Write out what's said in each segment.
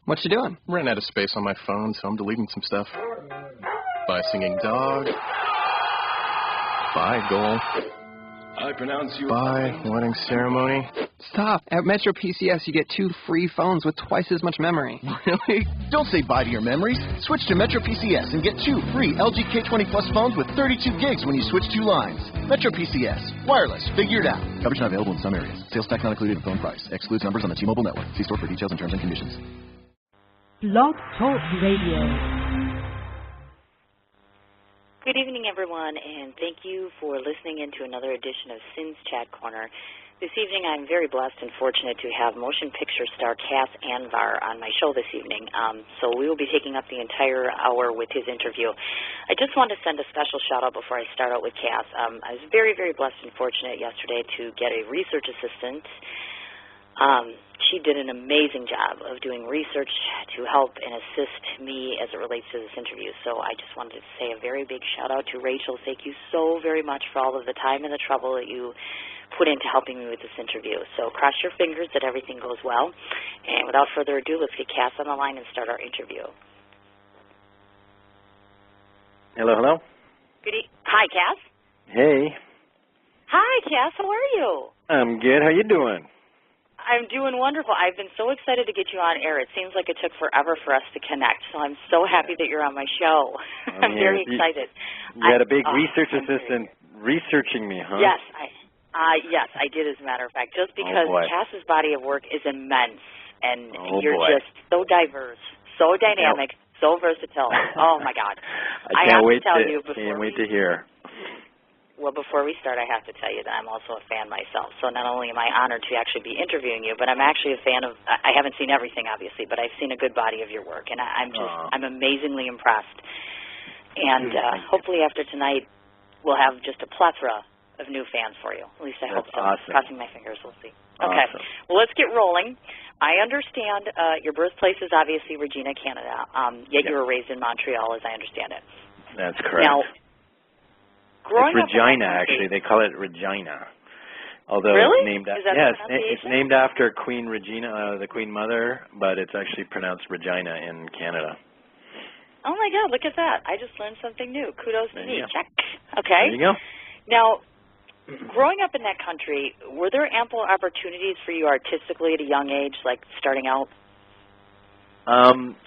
What you doing? Ran out of space on my phone, so I'm deleting some stuff. Bye, singing dog. Bye, goal. I pronounce you... Bye, wedding ceremony. Stop. At Metro PCS, you get 2 free phones with twice as much memory. Really? Don't say bye to your memories. Switch to Metro PCS and get 2 free LG K20 Plus phones with 32 gigs when you switch 2 lines. Metro PCS. Wireless. Figure it out. Coverage not available in some areas. Sales tax not included in phone price. Excludes numbers on the T-Mobile network. See store for details and terms and conditions. Blog Talk Radio. Good evening, everyone, and thank you for listening in to another edition of Sin's Chat Corner. This evening, I'm very blessed and fortunate to have motion picture star Cas Anvar on my show this evening. So we will be taking up the entire hour with his interview. I just want to send a special shout-out before I start out with Cas. I was very, very blessed and fortunate yesterday to get a research assistant. She did an amazing job of doing research to help and assist me as it relates to this interview. So I just wanted to say a very big shout-out to Rachel. Thank you so very much for all of the time and the trouble that you put into helping me with this interview. So cross your fingers that everything goes well. And without further ado, let's get Cas on the line and start our interview. Hello, hello. Hi, Cas. Hey. Hi, Cas. How are you? I'm good. How you doing? I'm doing wonderful. I've been so excited to get you on air. It seems like it took forever for us to connect, so I'm so happy that you're on my show. I'm very excited. You had a big research assistant researching me, huh? Yes, yes, I did, as a matter of fact, just because Cas's body of work is immense, and you're just so diverse, so dynamic, so versatile. Oh, my God. I can't wait to hear. Well, before we start, I have to tell you that I'm also a fan myself. So not only am I honored to actually be interviewing you, but I'm actually a fan of, I haven't seen everything, obviously, but I've seen a good body of your work, and I'm amazingly impressed. And hopefully after tonight, we'll have just a plethora of new fans for you. At least I hope so. Awesome. Crossing my fingers, we'll see. Okay. Awesome. Well, let's get rolling. I understand your birthplace is obviously Regina, Canada, yet you were raised in Montreal, as I understand it. That's correct. Now, it's Regina, actually. They call it Regina. Although really? it's named after Queen Regina, the Queen Mother, but it's actually pronounced Regina in Canada. Oh, my God, look at that. I just learned something new. Kudos to me. Check. Okay. There you go. Now, growing up in that country, were there ample opportunities for you artistically at a young age, like starting out?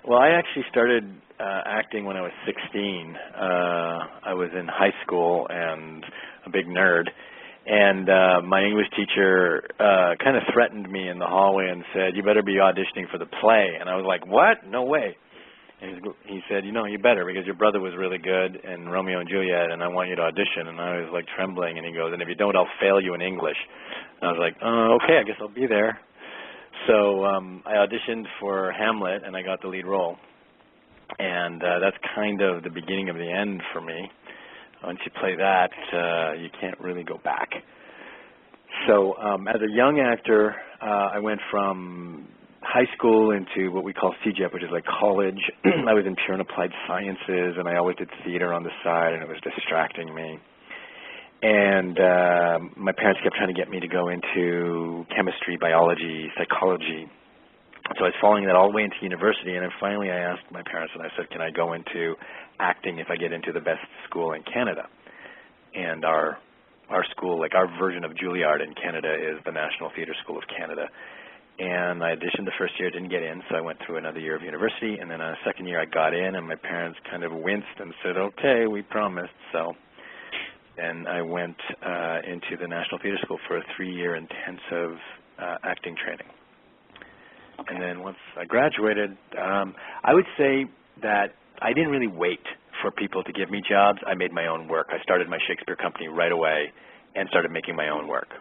Well, I actually started acting when I was 16. I was in high school and a big nerd. And my English teacher kind of threatened me in the hallway and said, "You better be auditioning for the play." And I was like, "What? No way." And he said, "You know, you better, because your brother was really good in Romeo and Juliet, and I want you to audition." And I was like trembling, and he goes, "And if you don't, I'll fail you in English." And I was like, "Okay, I guess I'll be there." So I auditioned for Hamlet, and I got the lead role. And that's kind of the beginning of the end for me. Once you play that, you can't really go back. So as a young actor, I went from high school into what we call CJEP, which is like college. I was in pure and applied sciences, and I always did theater on the side, and it was distracting me. And my parents kept trying to get me to go into chemistry, biology, psychology. So I was following that all the way into university, and then finally I asked my parents, and I said, "Can I go into acting if I get into the best school in Canada?" And our school, like our version of Juilliard in Canada, is the National Theatre School of Canada. And I auditioned the first year, didn't get in, so I went through another year of university, and then a second year I got in, and my parents kind of winced and said, "Okay, we promised." So then I went into the National Theatre School for a 3-year intensive acting training. Okay. And then once I graduated, I would say that I didn't really wait for people to give me jobs. I made my own work. I started my Shakespeare company right away and started making my own work.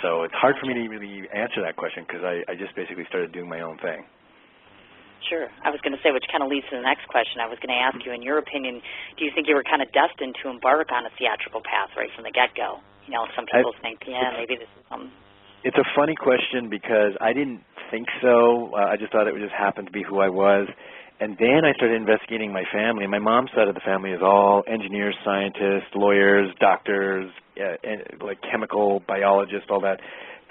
So it's hard for me to really answer that question because I just basically started doing my own thing. Sure. I was going to say, which kind of leads to the next question. I was going to ask you, in your opinion, do you think you were kind of destined to embark on a theatrical path right from the get-go? You know, some people think, maybe this is something. It's a funny question because I didn't think so. I just thought it would just happen to be who I was. And then I started investigating my family. My mom's side of the family is all engineers, scientists, lawyers, doctors, like chemical biologists, all that.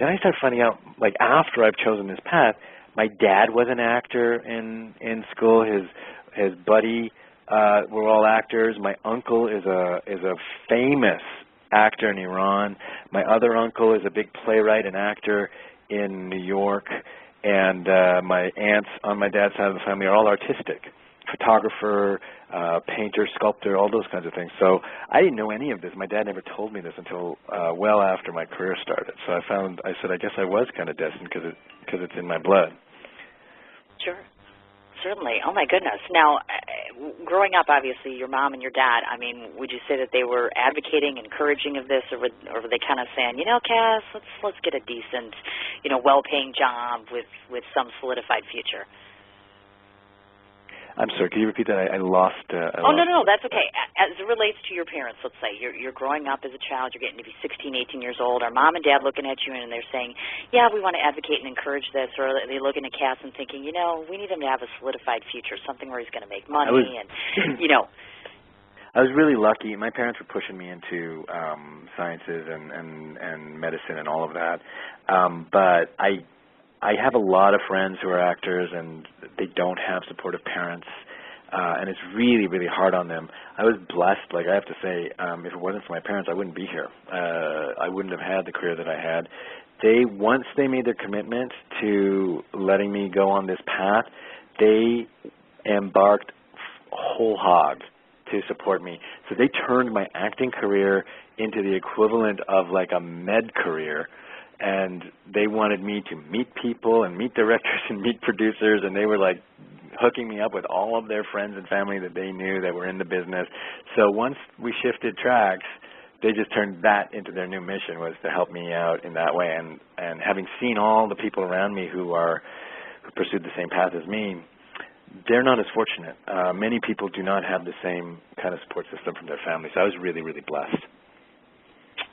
Then I started finding out, like after I've chosen this path, My dad was an actor in school. His buddy were all actors. My uncle is a famous actor in Iran. My other uncle is a big playwright and actor in New York. And my aunts on my dad's side of the family are all artistic. Photographer, painter, sculptor, all those kinds of things. So I didn't know any of this. My dad never told me this until well after my career started. So I said, I guess I was kind of destined because it's in my blood. Sure. Certainly. Oh, my goodness. Now, growing up, obviously, your mom and your dad, I mean, would you say that they were advocating, encouraging of this, or were they kind of saying, Cass, let's get a decent, well-paying job with some solidified future? I'm sorry, can you repeat that? I lost... No, that's okay. As it relates to your parents, let's say, you're growing up as a child, you're getting to be 16, 18 years old. Are mom and dad looking at you and they're saying, yeah, we want to advocate and encourage this, or are they looking at Cass and thinking, we need him to have a solidified future, something where he's going to make money I was really lucky. My parents were pushing me into sciences and medicine and all of that. But I have a lot of friends who are actors, and they don't have supportive parents, and it's really, really hard on them. I was blessed. Like, I have to say, if it wasn't for my parents, I wouldn't be here. I wouldn't have had the career that I had. Once they made their commitment to letting me go on this path, they embarked whole hog to support me. So they turned my acting career into the equivalent of like a med career. And they wanted me to meet people and meet directors and meet producers, and they were like hooking me up with all of their friends and family that they knew that were in the business. So once we shifted tracks, they just turned that into their new mission, was to help me out in that way. And having seen all the people around me who pursued the same path as me, they're not as fortunate. Many people do not have the same kind of support system from their family. So I was really, really blessed.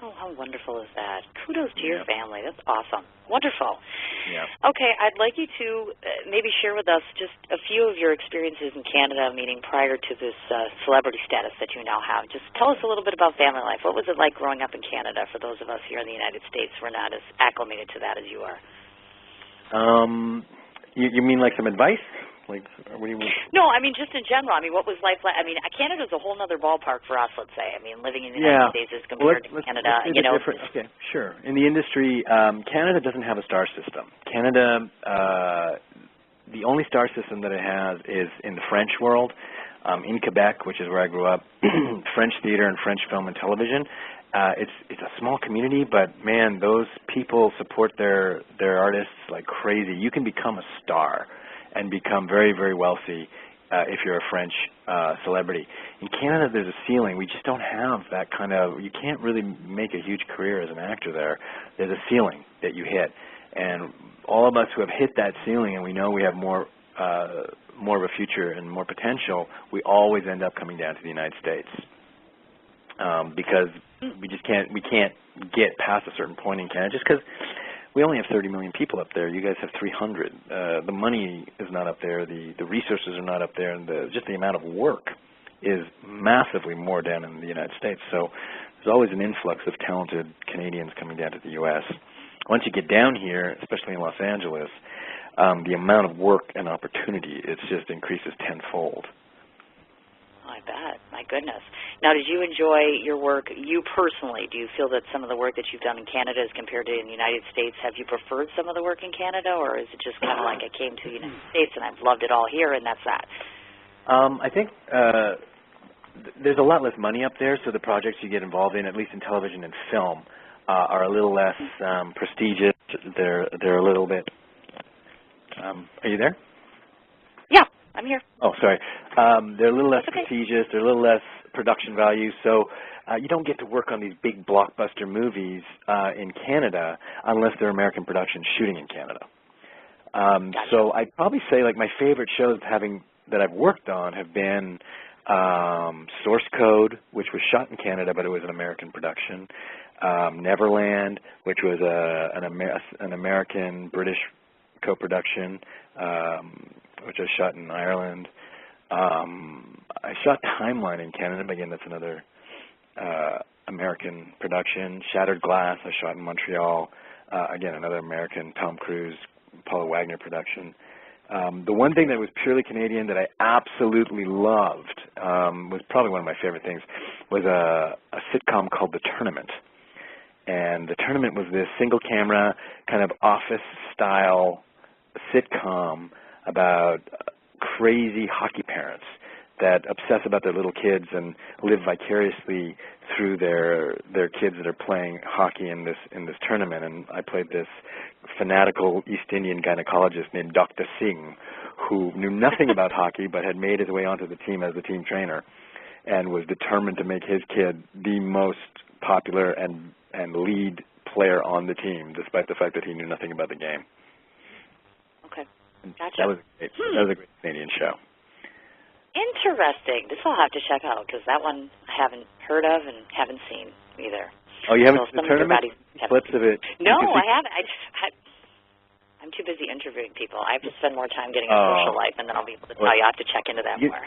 Oh, how wonderful is that? Kudos to your family. That's awesome. Wonderful. Yeah. Okay, I'd like you to maybe share with us just a few of your experiences in Canada, meaning prior to this celebrity status that you now have. Just tell us a little bit about family life. What was it like growing up in Canada for those of us here in the United States who are not as acclimated to that as you are? You mean like some advice? Like, what do you mean? No, I mean, just in general. I mean, what was life like? I mean, Canada's a whole other ballpark for us, let's say. I mean, living in the United States as compared to Canada. Okay, sure. In the industry, Canada doesn't have a star system. Canada, the only star system that it has is in the French world, in Quebec, which is where I grew up, French theater and French film and television. It's a small community, but man, those people support their artists like crazy. You can become a star and become very, very wealthy if you're a French celebrity. In Canada, there's a ceiling. We just don't have that kind of, you can't really make a huge career as an actor there. There's a ceiling that you hit. And all of us who have hit that ceiling and we know we have more of a future and more potential, we always end up coming down to the United States. Because we can't get past a certain point in Canada just because we only have 30 million people up there. You guys have 300. The money is not up there. The resources are not up there. And just the amount of work is massively more down in the United States. So there's always an influx of talented Canadians coming down to the U.S. Once you get down here, especially in Los Angeles, the amount of work and opportunity, it just increases tenfold. I bet. My goodness. Now, did you enjoy your work, you personally? Do you feel that some of the work that you've done in Canada as compared to in the United States, have you preferred some of the work in Canada, or is it just kind of like I came to the United States and I've loved it all here and that's that? I think there's a lot less money up there, so the projects you get involved in, at least in television and film, are a little less prestigious. They're a little bit... are you there? Yeah. I'm here. Oh, sorry. They're a little less prestigious. They're a little less production value. So you don't get to work on these big blockbuster movies in Canada unless they're American productions shooting in Canada. Gotcha. So I'd probably say like my favorite shows that I've worked on have been Source Code, which was shot in Canada, but it was an American production. Neverland, which was an American-British co-production, which I shot in Ireland. I shot Timeline in Canada, but again, that's another American production. Shattered Glass, I shot in Montreal. Again, another American Tom Cruise Paula Wagner production. The one thing that was purely Canadian that I absolutely loved, was probably one of my favorite things, was a sitcom called The Tournament. And The Tournament was this single-camera, kind of office-style sitcom about crazy hockey parents that obsess about their little kids and live vicariously through their kids that are playing hockey in this tournament. And I played this fanatical East Indian gynecologist named Dr. Singh, who knew nothing about hockey but had made his way onto the team as the team trainer and was determined to make his kid the most popular and lead player on the team, despite the fact that he knew nothing about the game. Okay, gotcha. That was a great Canadian show. Interesting. This I'll have to check out because that one I haven't heard of and haven't seen either. Oh, you haven't seen The Tournament? Clips of it? No, I haven't. I'm too busy interviewing people. I have to spend more time getting a social life, and then I'll be able to tell you. I have to check into that more.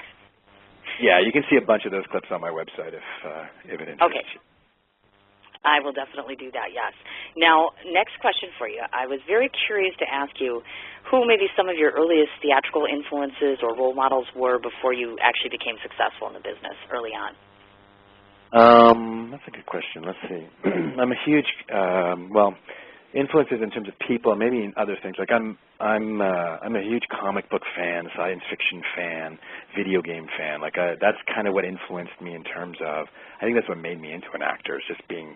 Yeah, you can see a bunch of those clips on my website if it interests you. I will definitely do that, yes. Now, next question for you. I was very curious to ask you who maybe some of your earliest theatrical influences or role models were before you actually became successful in the business early on. That's a good question. Let's see. I'm a huge, influences in terms of people and maybe in other things. Like I'm a huge comic book fan, science fiction fan, video game fan. Like that's kind of what influenced me in terms of, I think that's what made me into an actor, is just being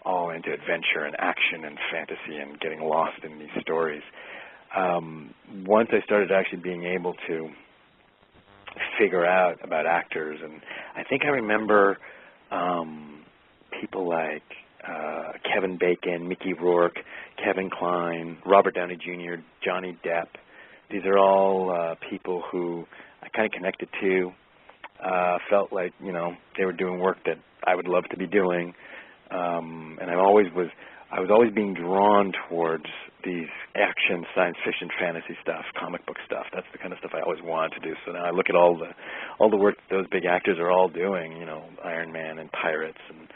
all into adventure and action and fantasy and getting lost in these stories. Once I started actually being able to figure out about actors, and I think I remember people like Kevin Bacon, Mickey Rourke, Kevin Kline, Robert Downey Jr., Johnny Depp. These are all people who I kind of connected to, felt like, they were doing work that I would love to be doing. And I was always being drawn towards these action, science fiction, fantasy stuff, comic book stuff. That's the kind of stuff I always wanted to do. So now I look at all the work that those big actors are all doing, Iron Man and Pirates and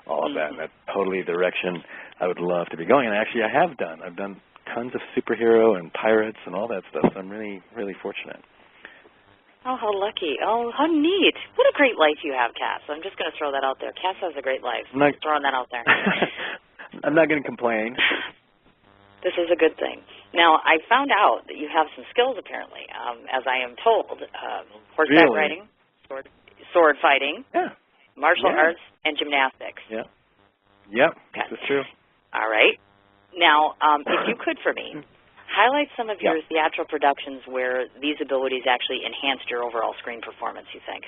all of that. And that's totally the direction I would love to be going. And actually I have done. I've done tons of superhero and pirates and all that stuff. So I'm really, really fortunate. Oh, how lucky. Oh, how neat. What a great life you have, Cas. I'm just going to throw that out there. Cas has a great life. I'm throwing that out there. I'm not going to complain. This is a good thing. Now, I found out that you have some skills, apparently, as I am told. Horseback riding, sword fighting, martial arts, and gymnastics. Yeah. Yep, this is true. All right. Now, if you could, for me, highlight some of your theatrical productions where these abilities actually enhanced your overall screen performance, you think?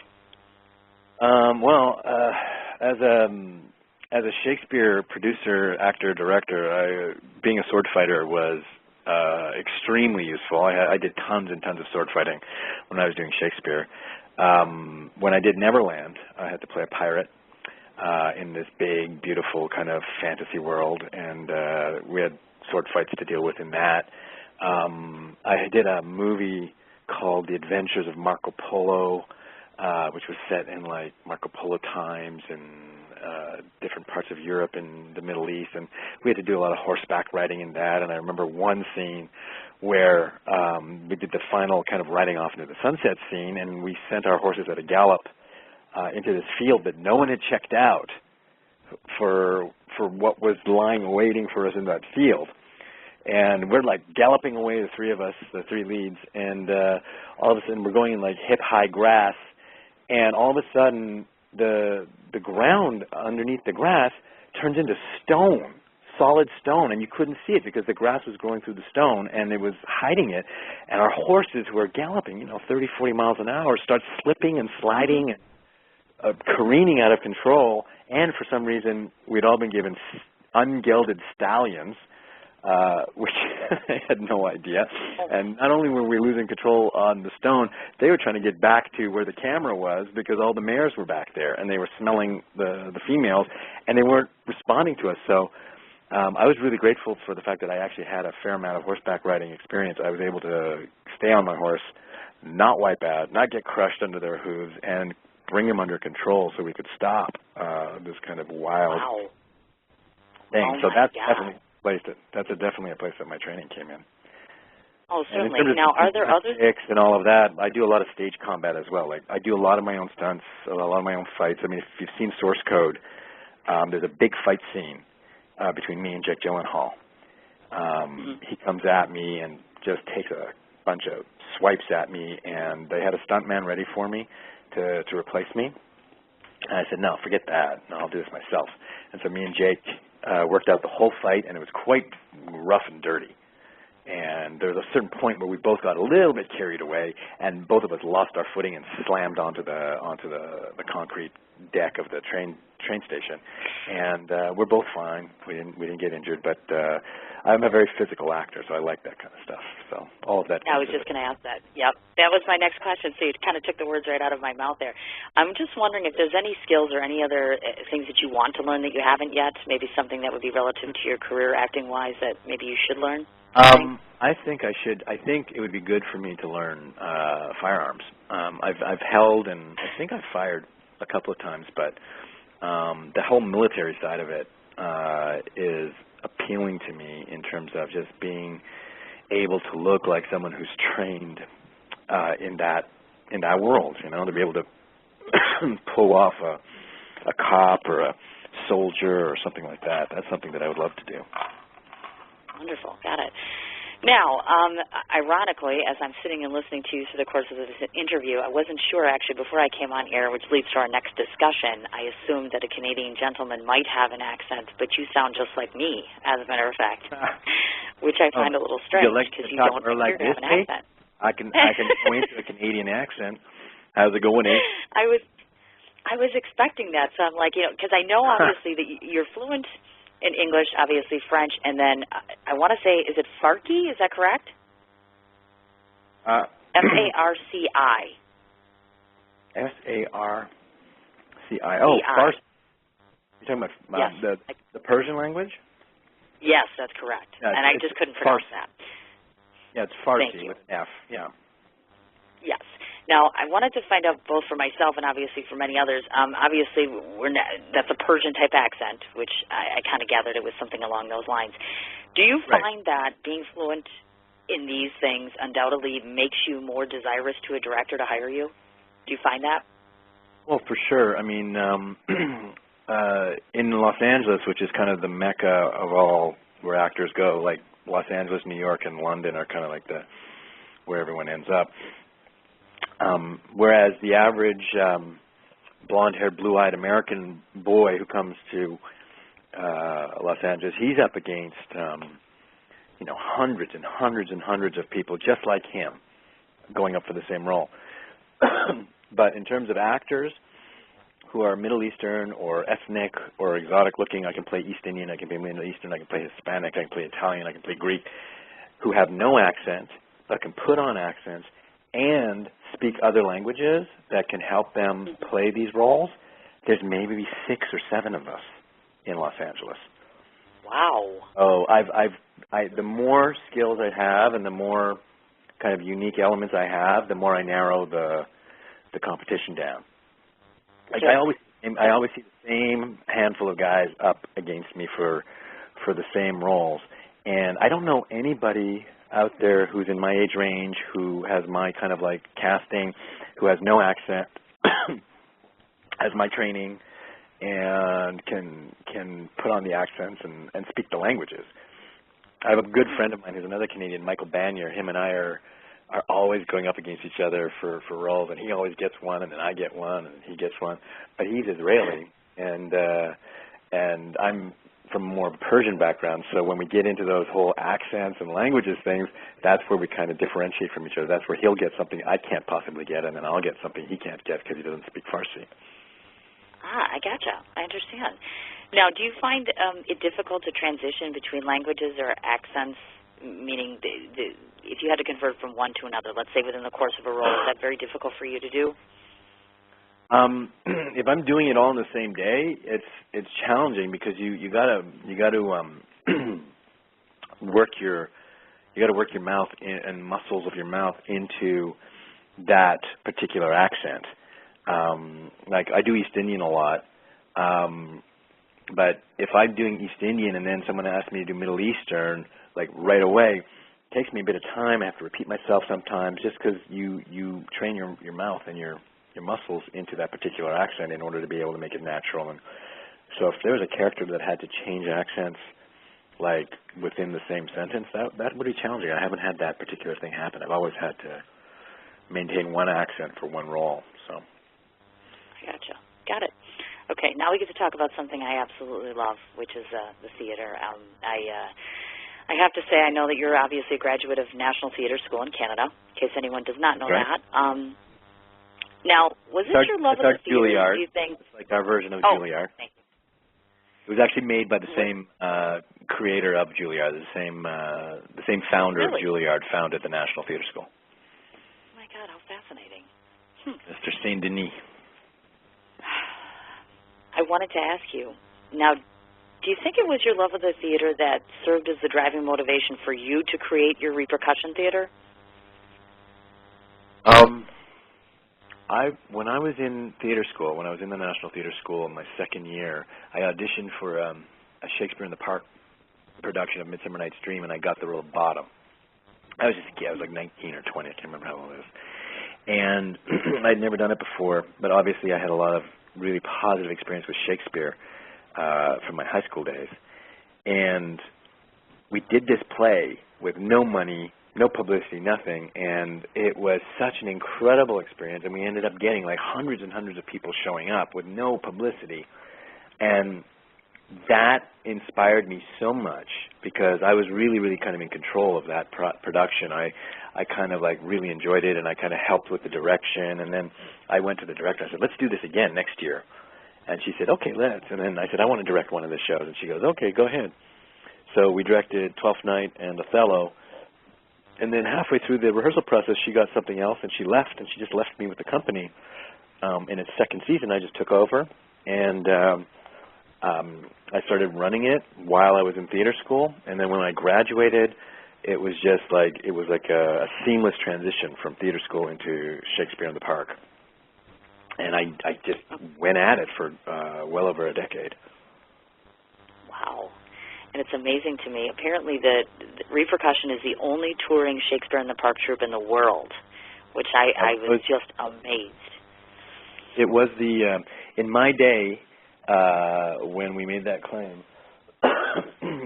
As a Shakespeare producer, actor, director, being a sword fighter was extremely useful. I did tons and tons of sword fighting when I was doing Shakespeare. When I did Neverland, I had to play a pirate in this big, beautiful kind of fantasy world, and we had sword fights to deal with in that. I did a movie called The Adventures of Marco Polo, which was set in like Marco Polo times and different parts of Europe and the Middle East, and we had to do a lot of horseback riding in that. And I remember one scene where we did the final kind of riding off into the sunset scene, and we sent our horses at a gallop into this field that no one had checked out for what was lying waiting for us in that field. And we're like galloping away, the three of us, the three leads, and all of a sudden we're going in like hip-high grass, and all of a sudden the ground underneath the grass turns into stone, solid stone, and you couldn't see it because the grass was growing through the stone and it was hiding it. And our horses, who are galloping, 30, 40 miles an hour, start slipping and sliding and careening out of control. And for some reason, we'd all been given ungelded stallions, which I had no idea. And not only were we losing control on the stone, they were trying to get back to where the camera was because all the mares were back there, and they were smelling the females, and they weren't responding to us. So I was really grateful for the fact that I actually had a fair amount of horseback riding experience. I was able to stay on my horse, not wipe out, not get crushed under their hooves, and bring them under control so we could stop this kind of wild thing. So that's definitely... That's definitely a place that my training came in. Oh, And in certainly. terms of Now, are there others? and all of that, I do a lot of stage combat as well. Like I do a lot of my own stunts, a lot of my own fights. I mean, if you've seen Source Code, there's a big fight scene between me and Jake Gyllenhaal. He comes at me and just takes a bunch of swipes at me, and they had a stuntman ready for me to replace me. And I said, no, forget that. No, I'll do this myself. And so me and Jake worked out the whole fight, and it was quite rough and dirty. And there was a certain point where we both got a little bit carried away, and both of us lost our footing and slammed onto the concrete deck of the train station. And we're both fine. We didn't get injured, but I'm a very physical actor, so I like that kind of stuff. So all of that. I was just going to ask that. Yep, that was my next question. So you kind of took the words right out of my mouth there. I'm just wondering if there's any skills or any other things that you want to learn that you haven't yet. Maybe something that would be relative to your career acting-wise that maybe you should learn. I think I should. I think it would be good for me to learn firearms. I've held and I think I've fired a couple of times, but the whole military side of it is appealing to me in terms of just being able to look like someone who's trained in that world. You know, to be able to pull off a cop or a soldier or something like that. That's something that I would love to do. Wonderful. Got it. Now, ironically, as I'm sitting and listening to you through the course of this interview, I wasn't sure actually before I came on air, which leads to our next discussion. I assumed that a Canadian gentleman might have an accent, but you sound just like me, as a matter of fact, which I find a little strange because you don't appear to have an accent. I can go into a Canadian accent. How's it going, eh? I was expecting that, so I'm like, because I know obviously that you're fluent in English, obviously French, and then I want to say, is it Farsi? Is that correct? F-A-R-C-I. S-A-R-C-I. Oh, Farsi. You're talking about yes. the Persian language? Yes, that's correct. Yeah, and I just couldn't pronounce that. Yeah, it's Farsi with an F. Yeah. Yes. Now, I wanted to find out both for myself and obviously for many others. Obviously, that's a Persian-type accent, which I kind of gathered it was something along those lines. Do you find that being fluent in these things undoubtedly makes you more desirous to a director to hire you? Do you find that? Well, for sure. I mean, in Los Angeles, which is kind of the mecca of all where actors go, like Los Angeles, New York, and London are kind of like where everyone ends up. Whereas the average blonde-haired, blue-eyed American boy who comes to Los Angeles, he's up against hundreds and hundreds and hundreds of people just like him going up for the same role. But in terms of actors who are Middle Eastern or ethnic or exotic-looking, I can play East Indian, I can play Middle Eastern, I can play Hispanic, I can play Italian, I can play Greek, who have no accent but can put on accents and speak other languages that can help them play these roles. There's maybe 6 or 7 of us in Los Angeles. Wow. Oh, the more skills I have and the more kind of unique elements I have, the more I narrow the competition down. Like I always see the same handful of guys up against me for the same roles, and I don't know anybody out there who's in my age range, who has my kind of like casting, who has no accent, has my training, and can put on the accents and speak the languages. I have a good friend of mine who's another Canadian, Michael Banier. Him and I are always going up against each other for roles, and he always gets one, and then I get one, and he gets one. But he's Israeli, and I'm from more of a Persian background, so when we get into those whole accents and languages things, that's where we kind of differentiate from each other. That's where he'll get something I can't possibly get, and then I'll get something he can't get because he doesn't speak Farsi. I gotcha. I understand. Now, do you find it difficult to transition between languages or accents, meaning if you had to convert from one to another, let's say within the course of a role, is that very difficult for you to do? If I'm doing it all in the same day, it's challenging because you gotta work your mouth and muscles of your mouth into that particular accent. Like I do East Indian a lot, but if I'm doing East Indian and then someone asks me to do Middle Eastern, like right away, takes me a bit of time. I have to repeat myself sometimes just because you train your mouth and your muscles into that particular accent in order to be able to make it natural. And so if there was a character that had to change accents like within the same sentence, that would be challenging. I haven't had that particular thing happen. I've always had to maintain one accent for one role. So I gotcha. Got it. Okay, now we get to talk about something I absolutely love, which is the theater. I have to say, I know that you're obviously a graduate of National Theatre School in Canada, in case anyone does not know that. Now, was it your love of the theater, Juilliard. do you think? It's like our version of Juilliard. Thank you. It was actually made by the same creator of Juilliard, the same founder of Juilliard founded the National Theatre School. Oh, my God, how fascinating. Mr. Saint-Denis. I wanted to ask you, now, do you think it was your love of the theater that served as the driving motivation for you to create your repercussion theater? When I was in theater school, when I was in the National Theatre School in my second year, I auditioned for a Shakespeare in the Park production of Midsummer Night's Dream, and I got the role of Bottom. I was just a kid. I was like 19 or 20. I can't remember how old I was. And I'd never done it before, but obviously I had a lot of really positive experience with Shakespeare from my high school days. And we did this play with no money, no publicity, nothing, and it was such an incredible experience, and we ended up getting like hundreds and hundreds of people showing up with no publicity. And that inspired me so much because I was really, really kind of in control of that production. I kind of like really enjoyed it, and I kind of helped with the direction. And then I went to the director. I said, let's do this again next year. And she said, okay, let's. And then I said, I want to direct one of the shows. And she goes, okay, go ahead. So we directed Twelfth Night and Othello. And then halfway through the rehearsal process, she got something else, and she left, and she just left me with the company. In its second season, I just took over, and I started running it while I was in theater school. And then when I graduated, it was just like a seamless transition from theater school into Shakespeare in the Park. And I just went at it for well over a decade. Wow. And it's amazing to me. Apparently the Repercussion is the only touring Shakespeare in the Park troupe in the world, which I was just amazed. It was in my day, when we made that claim,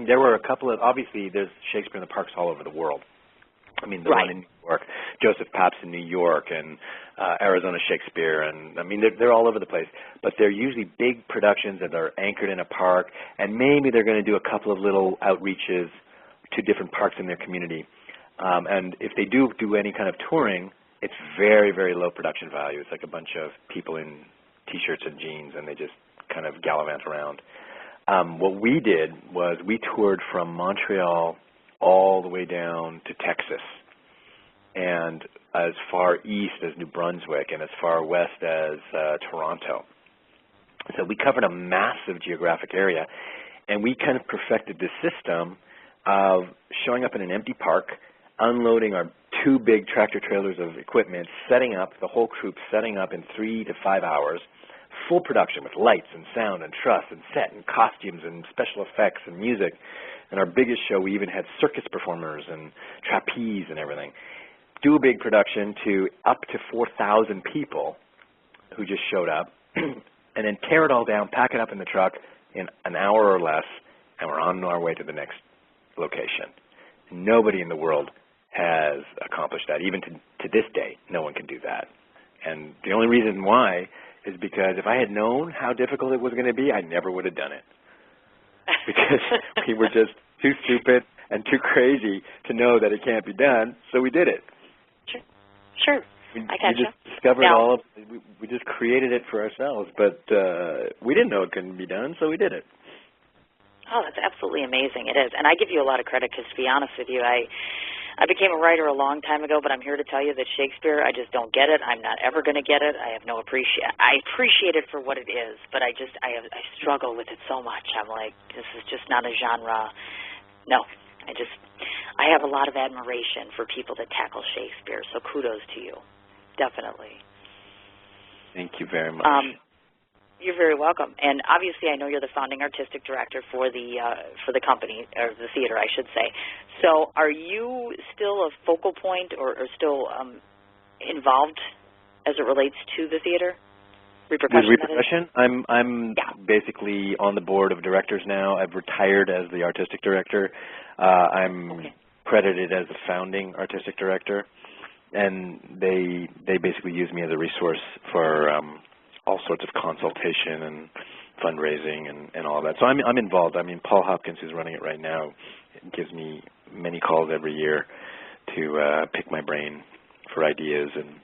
there were a couple of, obviously there's Shakespeare in the Parks all over the world. I mean, the one in New York, Joseph Pabst in New York, and Arizona Shakespeare, and I mean, they're all over the place. But they're usually big productions that are anchored in a park, and maybe they're going to do a couple of little outreaches to different parks in their community. And if they do any kind of touring, it's very, very low production value. It's like a bunch of people in T-shirts and jeans, and they just kind of gallivant around. What we did was we toured from Montreal all the way down to Texas, and as far east as New Brunswick, and as far west as Toronto. So we covered a massive geographic area, and we kind of perfected this system of showing up in an empty park, unloading our 2 big tractor trailers of equipment, setting up, the whole troupe setting up in 3 to 5 hours, full production with lights and sound and truss and set and costumes and special effects and music. And our biggest show, we even had circus performers and trapeze and everything. Do a big production to up to 4,000 people who just showed up, and then tear it all down, pack it up in the truck in an hour or less, and we're on our way to the next location. Nobody in the world has accomplished that. Even to this day, no one can do that. And the only reason why is because if I had known how difficult it was going to be, I never would have done it. Because we were just too stupid and too crazy to know that it can't be done, so we did it. Sure. I gotcha. We just discovered we just created it for ourselves, but we didn't know it couldn't be done, so we did it. Oh, that's absolutely amazing. It is. And I give you a lot of credit because, to be honest with you, I became a writer a long time ago, but I'm here to tell you that Shakespeare, I just don't get it. I'm not ever going to get it. I have no I appreciate it for what it is, but I struggle with it so much. I'm like, this is just not a genre. No, I have a lot of admiration for people that tackle Shakespeare, so kudos to you. Definitely. Thank you very much. You're very welcome. And obviously I know you're the founding artistic director for the company, or the theater, I should say. So are you still a focal point or still involved as it relates to the theater? Repercussion? With Repercussion, I'm basically on the board of directors now. I've retired as the artistic director. I'm credited as the founding artistic director, and they basically use me as a resource for all sorts of consultation and fundraising and all of that. So I'm involved. I mean, Paul Hopkins, who's running it right now, gives me many calls every year to pick my brain for ideas and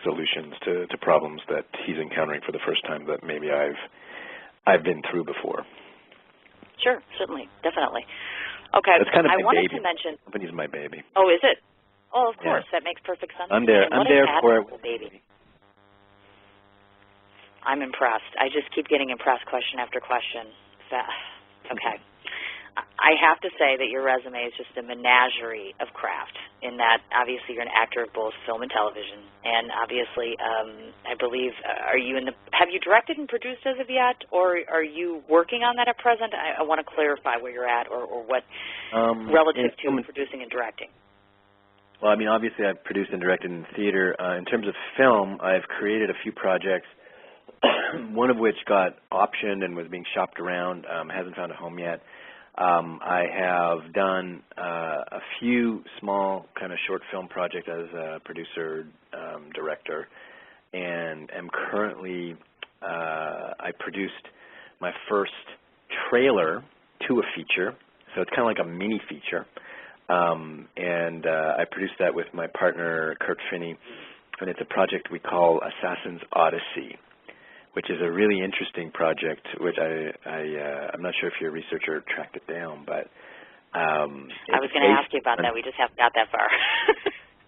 solutions to problems that he's encountering for the first time that maybe I've been through before. Sure, certainly, definitely. Okay, that's kind of I my wanted baby. to mention. The company's my baby. Oh, is it? Oh, of course, Yeah. that makes perfect sense. I'm there for it. Baby. I'm impressed. I just keep getting impressed question after question. Okay. I have to say that your resume is just a menagerie of craft in that obviously you're an actor of both film and television, and obviously I believe, have you directed and produced as of yet, or are you working on that at present? I want to clarify where you're at or what relative to producing and directing. Well, I mean, obviously I've produced and directed in theater. In terms of film, I've created a few projects, one of which got optioned and was being shopped around, hasn't found a home yet. I have done a few small kind of short film projects as a producer, director, and am currently, I produced my first trailer to a feature, so it's kind of like a mini feature, and I produced that with my partner, Kurt Finney, and it's a project we call Assassin's Odyssey, which is a really interesting project, which I'm not sure if your researcher tracked it down, but I was going to ask you about that. We just haven't got that far.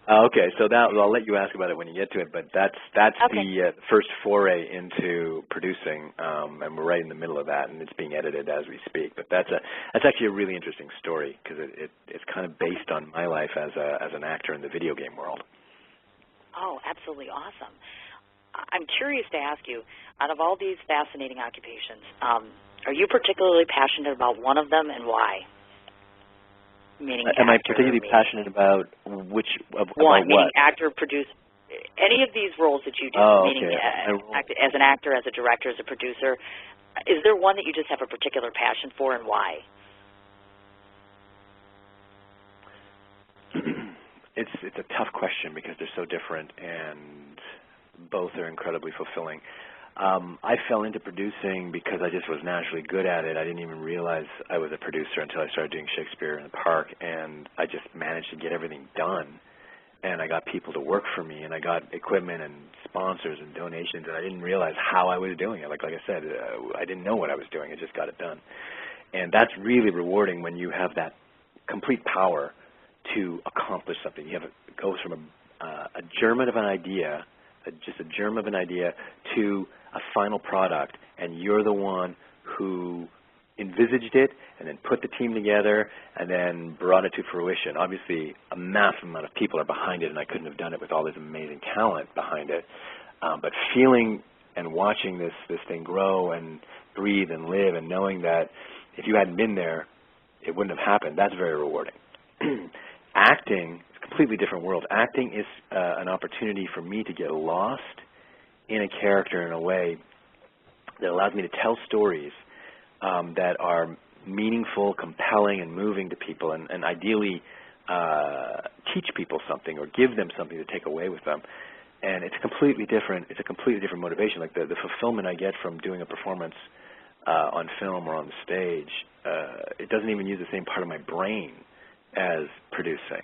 Okay, so I'll let you ask about it when you get to it, but that's the first foray into producing, and we're right in the middle of that, and it's being edited as we speak. But that's actually a really interesting story because it's kind of based on my life as an actor in the video game world. Oh, absolutely awesome. I'm curious to ask you, out of all these fascinating occupations, are you particularly passionate about one of them and why? Meaning am I particularly passionate about which? One, meaning what? actor, producer, any of these roles that you do, meaning as an actor, as a director, as a producer, is there one that you just have a particular passion for and why? It's a tough question because they're so different and both are incredibly fulfilling. I fell into producing because I just was naturally good at it. I didn't even realize I was a producer until I started doing Shakespeare in the Park, and I just managed to get everything done. And I got people to work for me, and I got equipment and sponsors and donations, and I didn't realize how I was doing it. Like I said, I didn't know what I was doing. I just got it done. And that's really rewarding when you have that complete power to accomplish something. It goes from a germ of an idea, just a germ of an idea, to a final product, and you're the one who envisaged it and then put the team together and then brought it to fruition. Obviously, a massive amount of people are behind it, and I couldn't have done it with all this amazing talent behind it. But feeling and watching this thing grow and breathe and live and knowing that if you hadn't been there, it wouldn't have happened, that's very rewarding. Acting is a completely different world. Acting is an opportunity for me to get lost in a character in a way that allows me to tell stories that are meaningful, compelling, and moving to people, and ideally teach people something or give them something to take away with them. And it's completely different. It's a completely different motivation. Like the fulfillment I get from doing a performance on film or on the stage, it doesn't even use the same part of my brain as producing.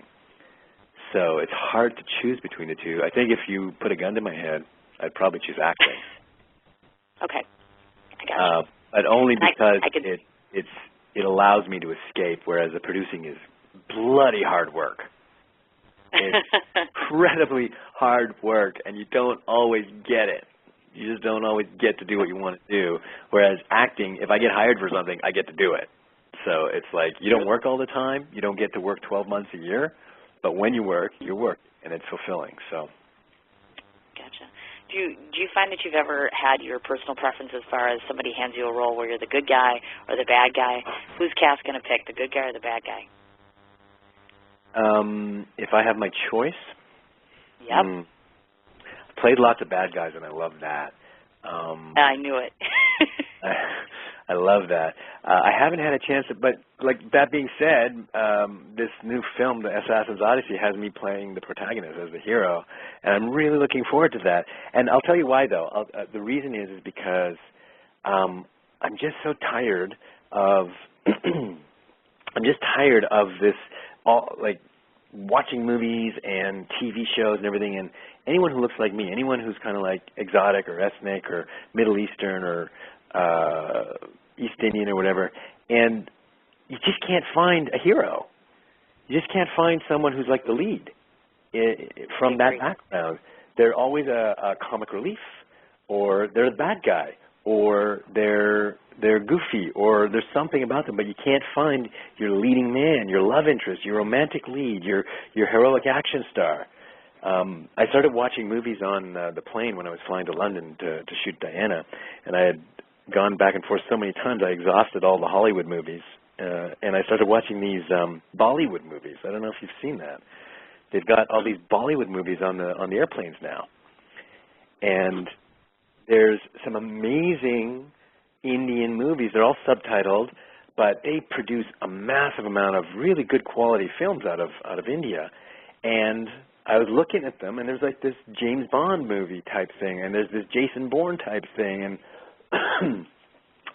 So it's hard to choose between the two. I think if you put a gun to my head, I'd probably choose acting. Okay, I got you. But only because it allows me to escape, whereas the producing is bloody hard work. It's incredibly hard work, and you don't always get it. You just don't always get to do what you want to do. Whereas acting, if I get hired for something, I get to do it. So it's like you don't work all the time. You don't get to work 12 months a year. But when you work, and it's fulfilling. So. Gotcha. Do you find that you've ever had your personal preference as far as somebody hands you a role where you're the good guy or the bad guy? Who's Cas going to pick, the good guy or the bad guy? If I have my choice, Yep. I played lots of bad guys, and I love that. I knew it. I love that. I haven't had a chance to, but like that being said, this new film, The Assassin's Odyssey, has me playing the protagonist as the hero, and I'm really looking forward to that. And I'll tell you why, though. The reason is because I'm just so tired of I'm just tired of this, like watching movies and TV shows and everything, and anyone who looks like me, anyone who's kind of like exotic or ethnic or Middle Eastern or East Indian or whatever, and you just can't find a hero. You just can't find someone who's like the lead from that background. They're always a comic relief, or they're the bad guy, or they're goofy, or there's something about them, but you can't find your leading man, your love interest, your romantic lead, your heroic action star. I started watching movies on the plane when I was flying to London to shoot Diana, and I had gone back and forth so many times I exhausted all the Hollywood movies, and I started watching these Bollywood movies. I don't know if you've seen that. They've got all these Bollywood movies on the airplanes now, and there's some amazing Indian movies. They're all subtitled, but they produce a massive amount of really good quality films out of India. And I was looking at them, and there's like this James Bond movie type thing, and there's this Jason Bourne type thing, and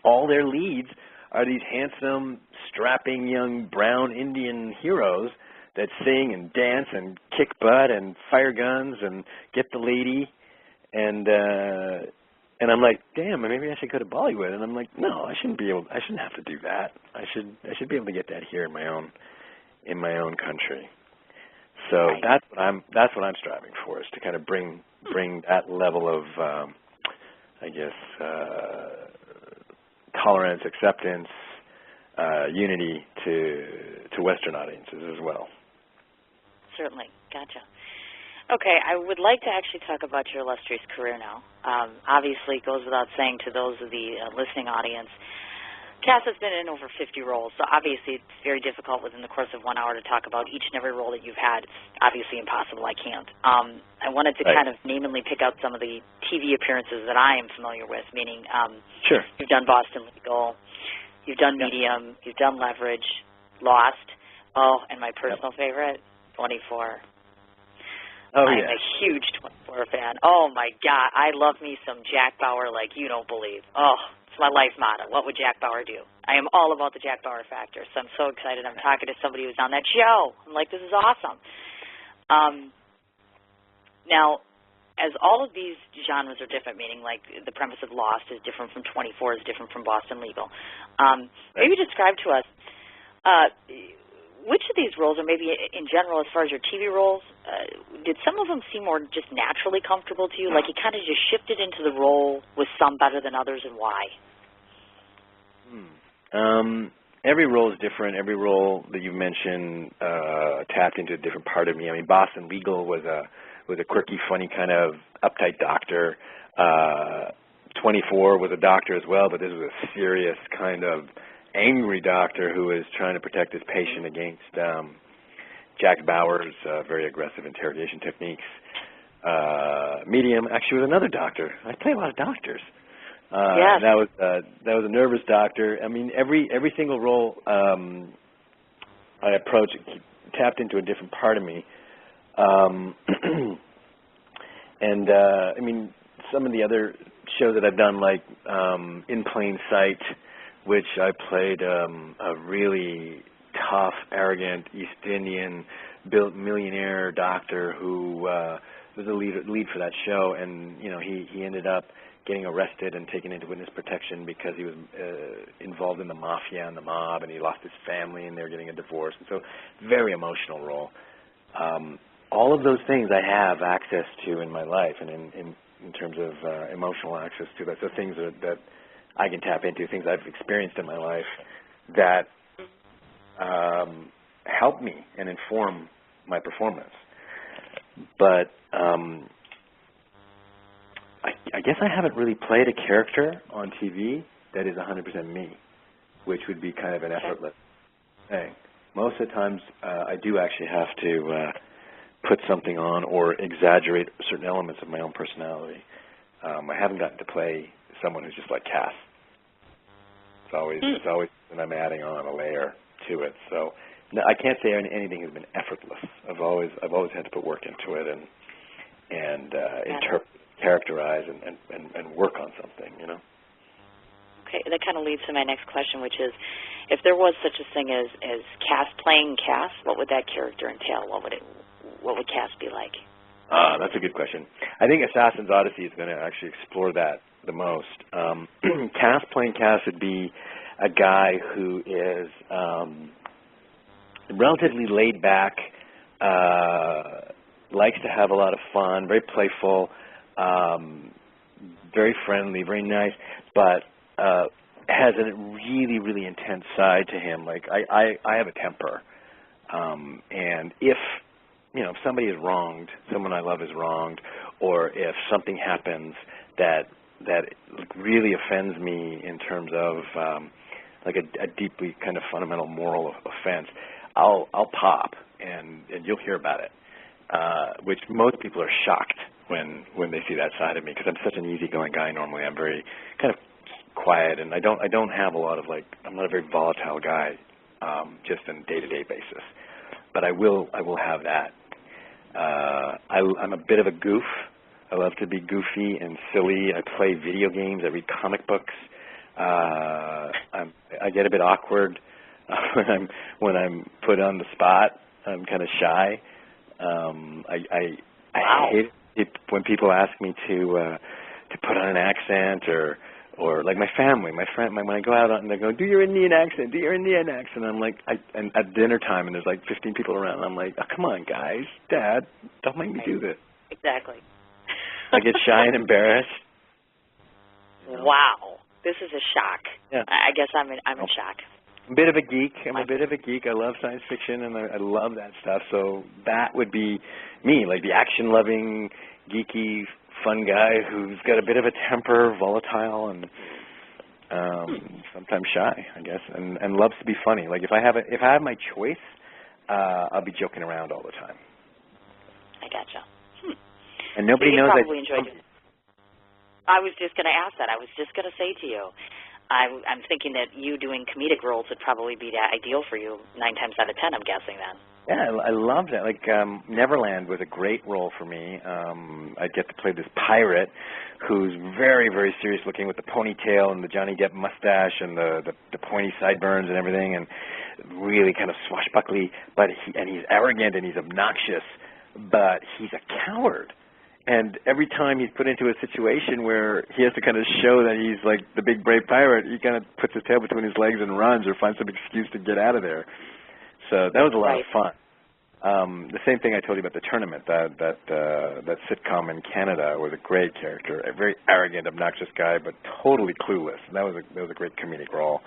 all their leads are these handsome, strapping young brown Indian heroes that sing and dance and kick butt and fire guns and get the lady, and I'm like, damn, maybe I should go to Bollywood. And I'm like, no, I shouldn't have to do that. I should be able to get that here in my own country. So right. That's what I'm striving for, is to kind of bring that level of tolerance, acceptance, unity to Western audiences as well. Certainly. Gotcha. Okay, I would like to actually talk about your illustrious career now. Obviously, it goes without saying to those of the listening audience, Cas has been in over 50 roles, so obviously it's very difficult within the course of 1 hour to talk about each and every role that you've had. It's obviously impossible. I can't. I wanted to kind of name and pick out some of the TV appearances that I am familiar with, meaning sure. You've done Boston Legal, you've done Medium, you've done Leverage, Lost, and my personal favorite, 24. Oh, I'm yeah. a huge 24 fan. Oh, my God. I love me some Jack Bauer like you don't believe. Oh, it's my life motto. What would Jack Bauer do? I am all about the Jack Bauer factor, so I'm so excited. I'm talking to somebody who's on that show. I'm like, this is awesome. Now, as all of these genres are different, meaning like the premise of Lost is different from 24, is different from Boston Legal, maybe describe to us which of these roles, or maybe in general as far as your TV roles, did some of them seem more just naturally comfortable to you? Like you kind of just shifted into the role with some better than others, and why? Every role is different. Every role that you mentioned tapped into a different part of me. I mean, Boston Legal was a quirky, funny kind of uptight doctor. 24 was a doctor as well, but this was a serious kind of angry doctor who was trying to protect his patient against Jack Bauer's very aggressive interrogation techniques. Medium actually was another doctor. I play a lot of doctors. Yes. That was a nervous doctor. I mean, every single role I approached tapped into a different part of me. And I mean, some of the other shows that I've done, like In Plain Sight, which I played a really tough, arrogant East Indian built millionaire doctor who was the lead for that show, and you know he ended up getting arrested and taken into witness protection because he was involved in the mafia and the mob, and he lost his family, and they were getting a divorce, and so very emotional role. All of those things I have access to in my life, and in terms of emotional access to that, so things that I can tap into, things I've experienced in my life that help me and inform my performance. But I guess I haven't really played a character on TV that is 100% me, which would be kind of an effortless thing. Most of the times, I do actually have to put something on or exaggerate certain elements of my own personality. I haven't gotten to play someone who's just like Cas. It's always when I'm adding on a layer to it. So no, I can't say anything has been effortless. I've always had to put work into it and interpret, characterize, and work on something. You know. Okay, that kind of leads to my next question, which is, if there was such a thing as Cas playing Cas, what would that character entail? What would Cas be like? That's a good question. I think Assassin's Odyssey is going to actually explore that the most. Cas playing Cas would be a guy who is relatively laid back, likes to have a lot of fun, very playful, very friendly, very nice, but has a really, really intense side to him. Like I have a temper, and if somebody is wronged, someone I love is wronged, or if something happens that really offends me in terms of like a deeply kind of fundamental moral offense, I'll pop and you'll hear about it, which most people are shocked when they see that side of me, because I'm such an easygoing guy normally. I'm very kind of quiet, and I don't have a lot of I'm not a very volatile guy, just on a day-to-day basis. But I will have that. I'm a bit of a goof. I love to be goofy and silly. I play video games. I read comic books. I get a bit awkward when I'm put on the spot. I'm kind of shy. I hate it when people ask me to put on an accent or like my family, when I go out and they go, do your Indian accent, I'm like, and at dinner time and there's like 15 people around, I'm like, oh, come on, guys, Dad, don't make me do this. Exactly. I get shy and embarrassed. Wow, this is a shock. Yeah. I guess I'm in shock. I'm a bit of a geek. I love science fiction and I love that stuff. So that would be me, like the action-loving, geeky, fun guy who's got a bit of a temper, volatile, and sometimes shy, I guess, and loves to be funny. Like if I have my choice, I'll be joking around all the time. I gotcha. And nobody knows I enjoyed it. I was just going to ask that. I was just going to say to you, I'm thinking that you doing comedic roles would probably be ideal for you 9 times out of 10, I'm guessing then. Yeah, I love that. Like Neverland was a great role for me. I get to play this pirate who's very, very serious looking with the ponytail and the Johnny Depp mustache and the pointy sideburns and everything, and really kind of swashbuckly. But he's arrogant and he's obnoxious, but he's a coward. And every time he's put into a situation where he has to kind of show that he's like the big brave pirate, he kind of puts his tail between his legs and runs or finds some excuse to get out of there. So that was a lot of fun. The same thing I told you about the tournament. That sitcom in Canada was a great character, a very arrogant, obnoxious guy, but totally clueless. And that was a great comedic role.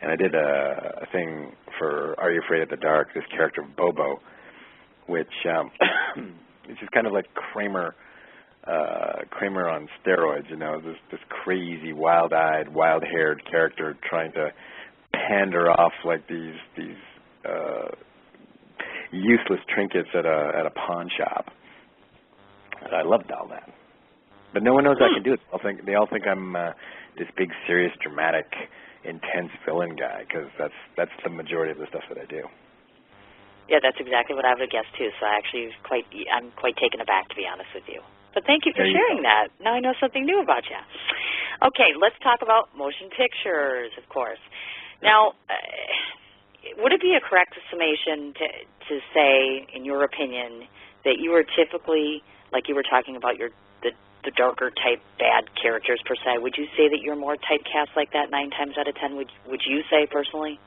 And I did a thing for Are You Afraid of the Dark? This character Bobo, which is kind of like Kramer on steroids. This crazy, wild-eyed, wild-haired character trying to pander off like these useless trinkets at a pawn shop. And I loved all that. But no one knows I can do it. They all think I'm this big, serious, dramatic, intense villain guy, because that's the majority of the stuff that I do. Yeah, that's exactly what I would have guessed too. So I'm quite taken aback, to be honest with you. But thank you for sharing that. Now I know something new about you. Okay, let's talk about motion pictures, of course. Now, would it be a correct summation to say, in your opinion, that you are typically, like you were talking about the darker type bad characters per se, would you say that you're more typecast like that 9 times out of 10? Would you say personally?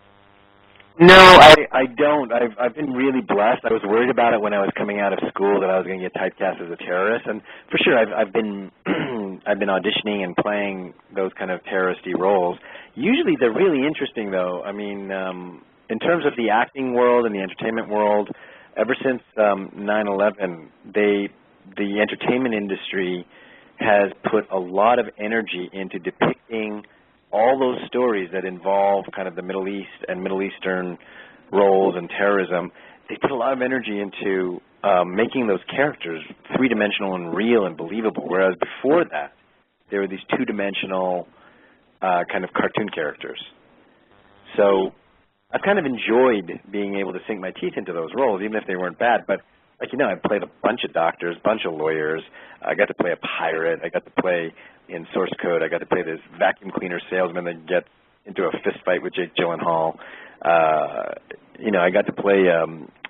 No, I don't. I've been really blessed. I was worried about it when I was coming out of school that I was going to get typecast as a terrorist, and for sure I've been I've been auditioning and playing those kind of terroristy roles. Usually they're really interesting, though. I mean, in terms of the acting world and the entertainment world, ever since 9/11, the entertainment industry has put a lot of energy into depicting all those stories that involve kind of the Middle East and Middle Eastern roles and terrorism, they put a lot of energy into making those characters three-dimensional and real and believable, whereas before that, they were these two-dimensional kind of cartoon characters. So I've kind of enjoyed being able to sink my teeth into those roles, even if they weren't bad. But, like, I played a bunch of doctors, a bunch of lawyers. I got to play a pirate. I got to play, in Source Code, I got to play this vacuum cleaner salesman that gets into a fist fight with Jake Gyllenhaal. I got to play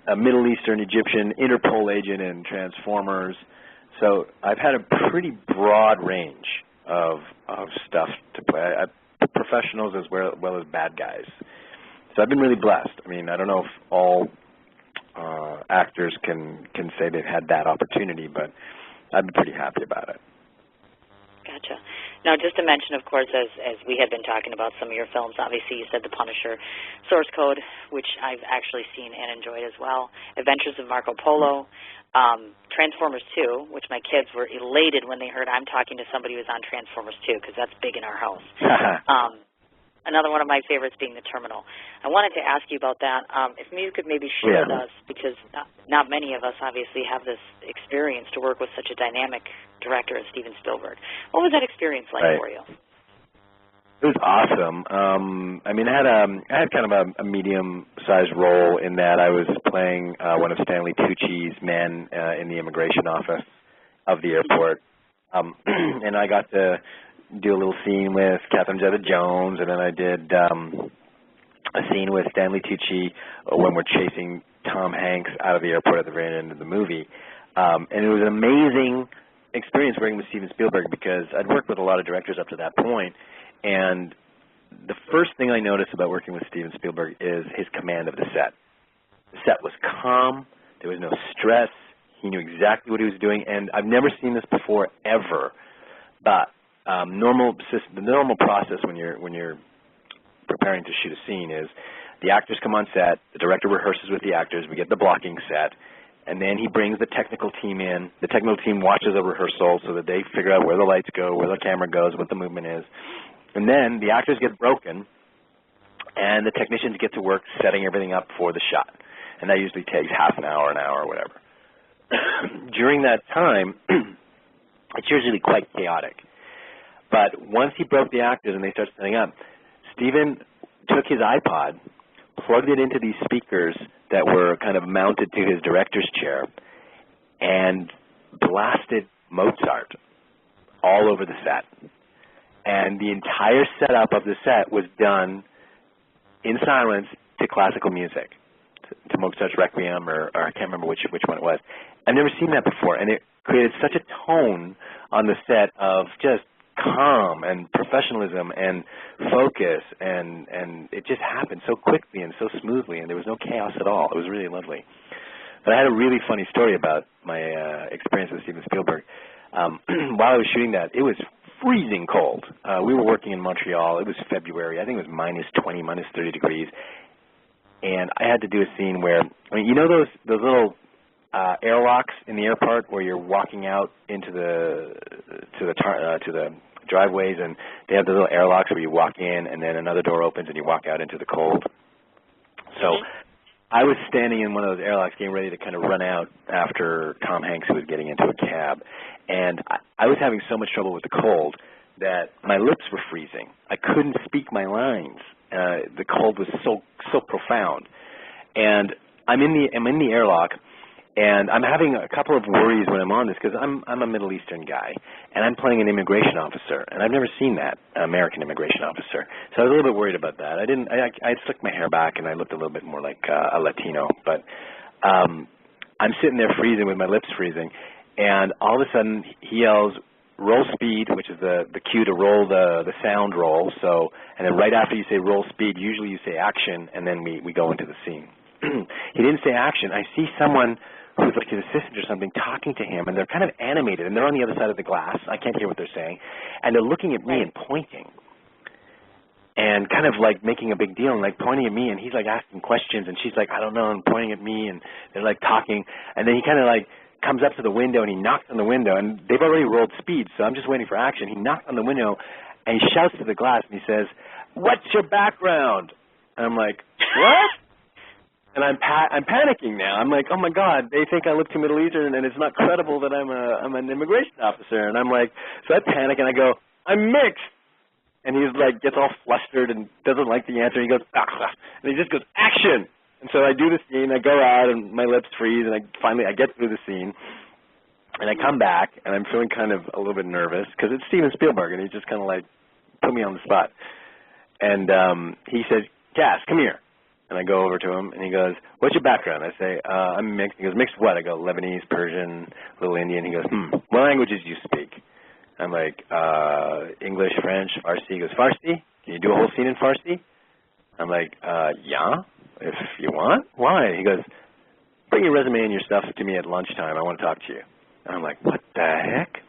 a Middle Eastern Egyptian Interpol agent in Transformers. So I've had a pretty broad range of stuff to play. Professionals as well as bad guys. So I've been really blessed. I mean, I don't know if all actors can say they've had that opportunity, but I've been pretty happy about it. Gotcha. Now, just to mention, of course, as we had been talking about some of your films, obviously you said The Punisher, Source Code, which I've actually seen and enjoyed as well, Adventures of Marco Polo, Transformers 2, which my kids were elated when they heard I'm talking to somebody who's on Transformers 2, because that's big in our house. Another one of my favorites being The Terminal. I wanted to ask you about that. If you could maybe share with us, because not many of us obviously have this experience to work with such a dynamic director as Steven Spielberg. What was that experience like for you? It was awesome. I had kind of a medium-sized role in that I was playing one of Stanley Tucci's men in the immigration office of the airport, and I got to do a little scene with Catherine Zeta-Jones, and then I did a scene with Stanley Tucci when we're chasing Tom Hanks out of the airport at the very end of the movie. And it was an amazing experience working with Steven Spielberg because I'd worked with a lot of directors up to that point, and the first thing I noticed about working with Steven Spielberg is his command of the set. The set was calm. There was no stress. He knew exactly what he was doing, and I've never seen this before ever, but the normal process when you're preparing to shoot a scene is the actors come on set, the director rehearses with the actors, we get the blocking set, and then he brings the technical team in. The technical team watches a rehearsal so that they figure out where the lights go, where the camera goes, what the movement is. And then the actors get broken, and the technicians get to work setting everything up for the shot. And that usually takes half an hour, whatever. During that time, it's usually quite chaotic. But once he broke the actors and they started setting up, Steven took his iPod, plugged it into these speakers that were kind of mounted to his director's chair, and blasted Mozart all over the set. And the entire setup of the set was done in silence to classical music, to Mozart's Requiem, or I can't remember which one it was. I've never seen that before, and it created such a tone on the set of just calm and professionalism and focus, and it just happened so quickly and so smoothly, and there was no chaos at all. It was really lovely. But I had a really funny story about my experience with Steven Spielberg. While I was shooting that, it was freezing cold. We were working in Montreal. It was February. I think it was minus 20, minus 30 degrees. And I had to do a scene where, those little airlocks in the airport where you're walking out into the driveways, and they have the little airlocks where you walk in and then another door opens and you walk out into the cold. So I was standing in one of those airlocks getting ready to kind of run out after Tom Hanks was getting into a cab, and I was having so much trouble with the cold that my lips were freezing. I couldn't speak my lines. The cold was so profound, and I'm in the airlock, and I'm having a couple of worries when I'm on this because I'm a Middle Eastern guy, and I'm playing an immigration officer, and I've never seen that, an American immigration officer. So I was a little bit worried about that. I slicked my hair back, and I looked a little bit more like a Latino, but I'm sitting there freezing with my lips freezing, and all of a sudden he yells, "Roll speed," which is the cue to roll the sound roll. So, and then right after you say roll speed, usually you say action, and then we go into the scene. He didn't say action. I see someone who's like his assistant or something talking to him, and they're kind of animated, and they're on the other side of the glass. I can't hear what they're saying, and they're looking at me and pointing, and kind of like making a big deal and like pointing at me, and he's like asking questions, and she's like, I don't know, and pointing at me, and they're like talking, and then he kind of like comes up to the window, and he knocks on the window, and they've already rolled speed, so I'm just waiting for action. He knocks on the window, and he shouts to the glass, and he says, "What's your background?" And I'm like, "What?" And I'm panicking now. I'm like, oh my God, they think I look too Middle Eastern, and it's not credible that I'm an immigration officer. And I'm like, so I panic and I go, I'm mixed. And he's like, gets all flustered and doesn't like the answer. He goes, ah, and he just goes, action. And so I do the scene. I go out and my lips freeze, and I get through the scene. And I come back, and I'm feeling kind of a little bit nervous because it's Steven Spielberg, and he just kind of like put me on the spot. And he says, Cas, come here. And I go over to him, and he goes, what's your background? I say, I'm mixed. He goes, mixed what? I go, Lebanese, Persian, a little Indian. He goes, what languages do you speak? I'm like, English, French, Farsi. He goes, Farsi? Can you do a whole scene in Farsi? I'm like, yeah, if you want. Why? He goes, bring your resume and your stuff to me at lunchtime. I want to talk to you. And I'm like, what the heck?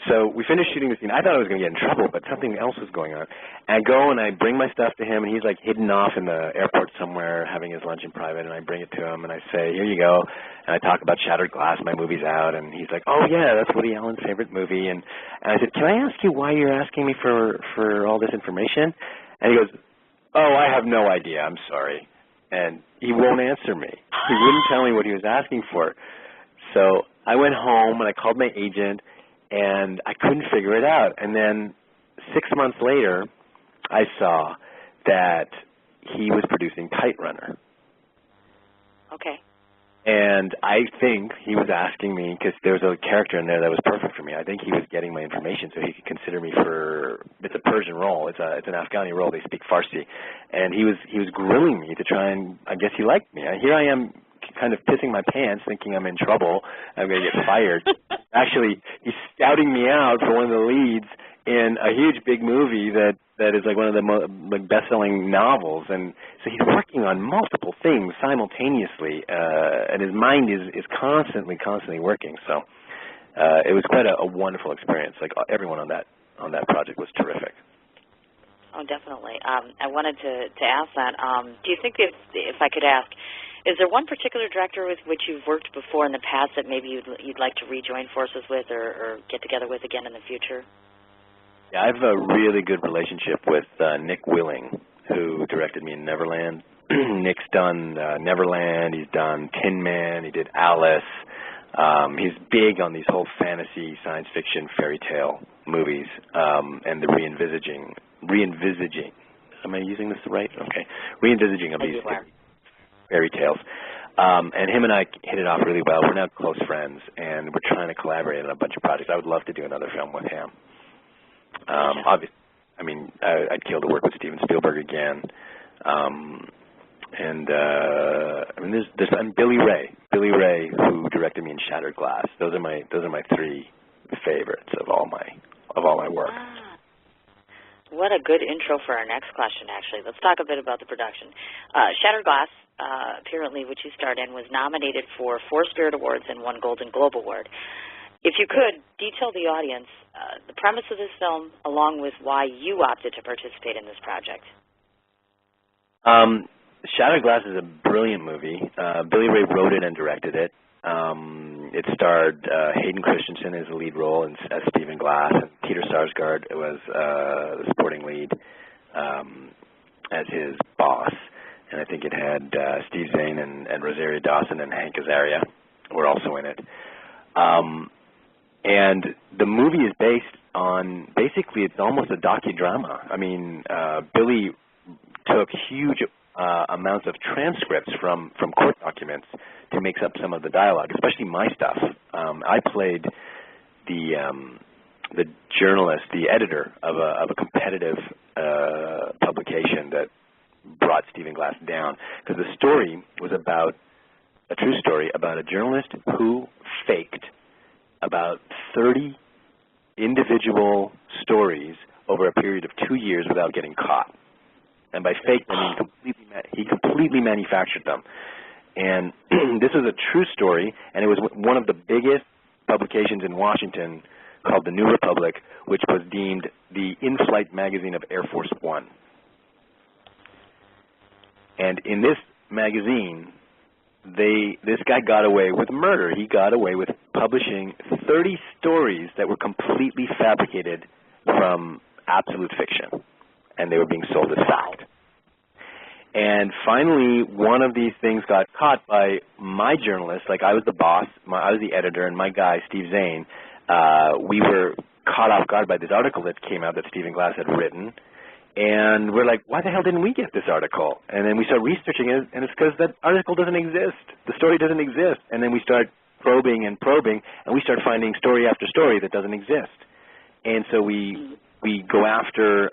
So we finished shooting the scene. I thought I was going to get in trouble, but something else was going on. And I go and I bring my stuff to him, and he's like hidden off in the airport somewhere having his lunch in private, and I bring it to him, and I say, here you go. And I talk about Shattered Glass, my movie's out, and he's like, oh, yeah, that's Woody Allen's favorite movie. And I said, can I ask you why you're asking me for all this information? And he goes, oh, I have no idea. I'm sorry. And he won't answer me. He wouldn't tell me what he was asking for. So I went home, and I called my agent, and I couldn't figure it out. And then 6 months later, I saw that he was producing Kite Runner. Okay. And I think he was asking me, because there was a character in there that was perfect for me. I think he was getting my information so he could consider me for, it's a Persian role. It's an Afghani role. They speak Farsi. And he was grilling me to try and, I guess he liked me. Here I am kind of pissing my pants thinking I'm in trouble. I'm going to get fired. Actually, he's scouting me out for one of the leads in a huge big movie that is like one of the best-selling novels. And so he's working on multiple things simultaneously, and his mind is constantly working. So it was quite a wonderful experience. Like everyone on that project was terrific. Oh, definitely. I wanted to ask that. Do you think, if I could ask, is there one particular director with which you've worked before in the past that maybe you'd like to rejoin forces with or get together with again in the future? Yeah, I have a really good relationship with Nick Willing, who directed me in Neverland. Nick's done Neverland. He's done Tin Man. He did Alice. He's big on these whole fantasy, science fiction, fairy tale movies and the re-envisaging. Am I using this right? Okay. Re-envisaging of these fairy tales. And him and I hit it off really well. We're now close friends, and we're trying to collaborate on a bunch of projects. I would love to do another film with him. Obviously, I mean, I'd kill to work with Steven Spielberg again. I mean, there's Billy Ray, who directed me in Shattered Glass. Those are my three favorites of all my work. Ah. What a good intro for our next question, actually. Let's talk a bit about the production. Shattered Glass, apparently, which you starred in, was nominated for 4 Spirit Awards and 1 Golden Globe Award. If you could, detail the audience the premise of this film, along with why you opted to participate in this project. Shattered Glass is a brilliant movie. Billy Ray wrote it and directed it. It starred Hayden Christensen as the lead role as Stephen Glass, and Peter Sarsgaard was the supporting lead as his boss. And I think it had Steve Zahn and Rosario Dawson and Hank Azaria were also in it. And the movie is based on, basically it's almost a docudrama. I mean, Billy took huge amounts of transcripts from court documents to make up some of the dialogue, especially my stuff. I played the journalist, the editor of a competitive publication that brought Stephen Glass down, because the story was about a true story about a journalist who faked about 30 individual stories over a period of 2 years without getting caught. And by fake, I mean he completely manufactured them. And this is a true story, and it was one of the biggest publications in Washington called The New Republic, which was deemed the in-flight magazine of Air Force One. And in this magazine, this guy got away with murder. He got away with publishing 30 stories that were completely fabricated from absolute fiction, and they were being sold as fact. And finally, one of these things got caught by my journalist. Like, I was the boss, I was the editor, and my guy, Steve Zane, we were caught off guard by this article that came out that Stephen Glass had written. And we're like, why the hell didn't we get this article? And then we start researching it, and it's because that article doesn't exist. The story doesn't exist. And then we start probing, and we start finding story after story that doesn't exist. And so we go after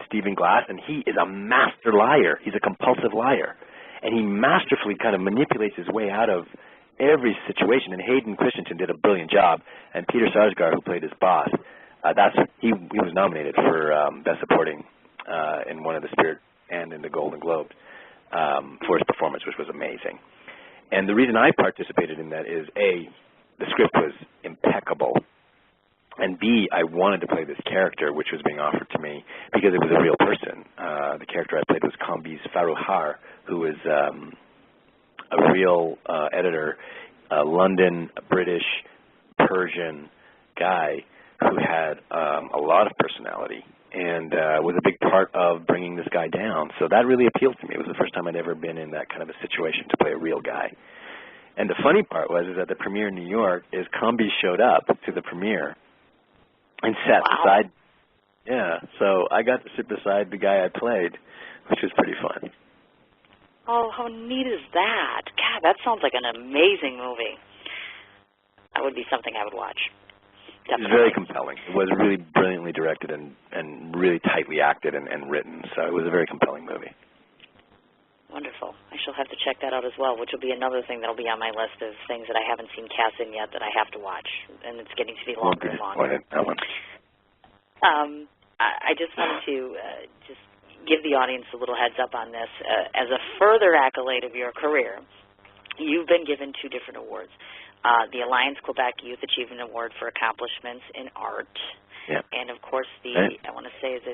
Stephen Glass, and he is a master liar. He's a compulsive liar. And he masterfully kind of manipulates his way out of every situation. And Hayden Christensen did a brilliant job. And Peter Sarsgaard, who played his boss, he was nominated for Best Supporting in one of the Spirit and in the Golden Globes for his performance, which was amazing. And the reason I participated in that is, A, the script was impeccable, and B, I wanted to play this character, which was being offered to me, because it was a real person. The character I played was Kambiz Farruhar, who is a real editor, a London, British, Persian guy who had a lot of personality and was a big part of bringing this guy down. So that really appealed to me. It was the first time I'd ever been in that kind of a situation to play a real guy. And the funny part was at the premiere in New York is Kambiz showed up to the premiere and sat beside. Yeah, so I got to sit beside the guy I played, which was pretty fun. Oh, how neat is that? God, that sounds like an amazing movie. That would be something I would watch. Definitely. It was very compelling. It was really brilliantly directed and really tightly acted and written, so it was a very compelling movie. Wonderful. I shall have to check that out as well, which will be another thing that will be on my list of things that I haven't seen Cas in yet that I have to watch, and it's getting to be longer and longer. That one. I just wanted to just give the audience a little heads up on this. As a further accolade of your career, you've been given 2 different awards. The Alliance Quebec Youth Achievement Award for accomplishments in art, and of course I want to say, is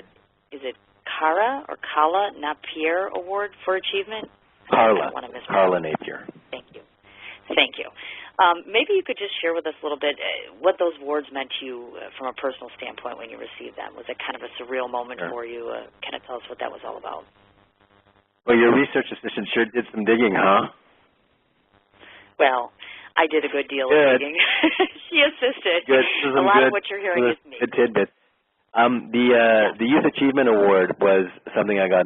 it Kala Napier Award for achievement? Carla Napier. Thank you. Maybe you could just share with us a little bit what those awards meant to you from a personal standpoint when you received them. Was it kind of a surreal moment for you? Kind of tell us what that was all about. Well, your research assistant sure did some digging, huh? Well, I did a good deal of digging. She assisted. Good. A lot of what you're hearing is me. Good tidbit. The Youth Achievement Award was something I got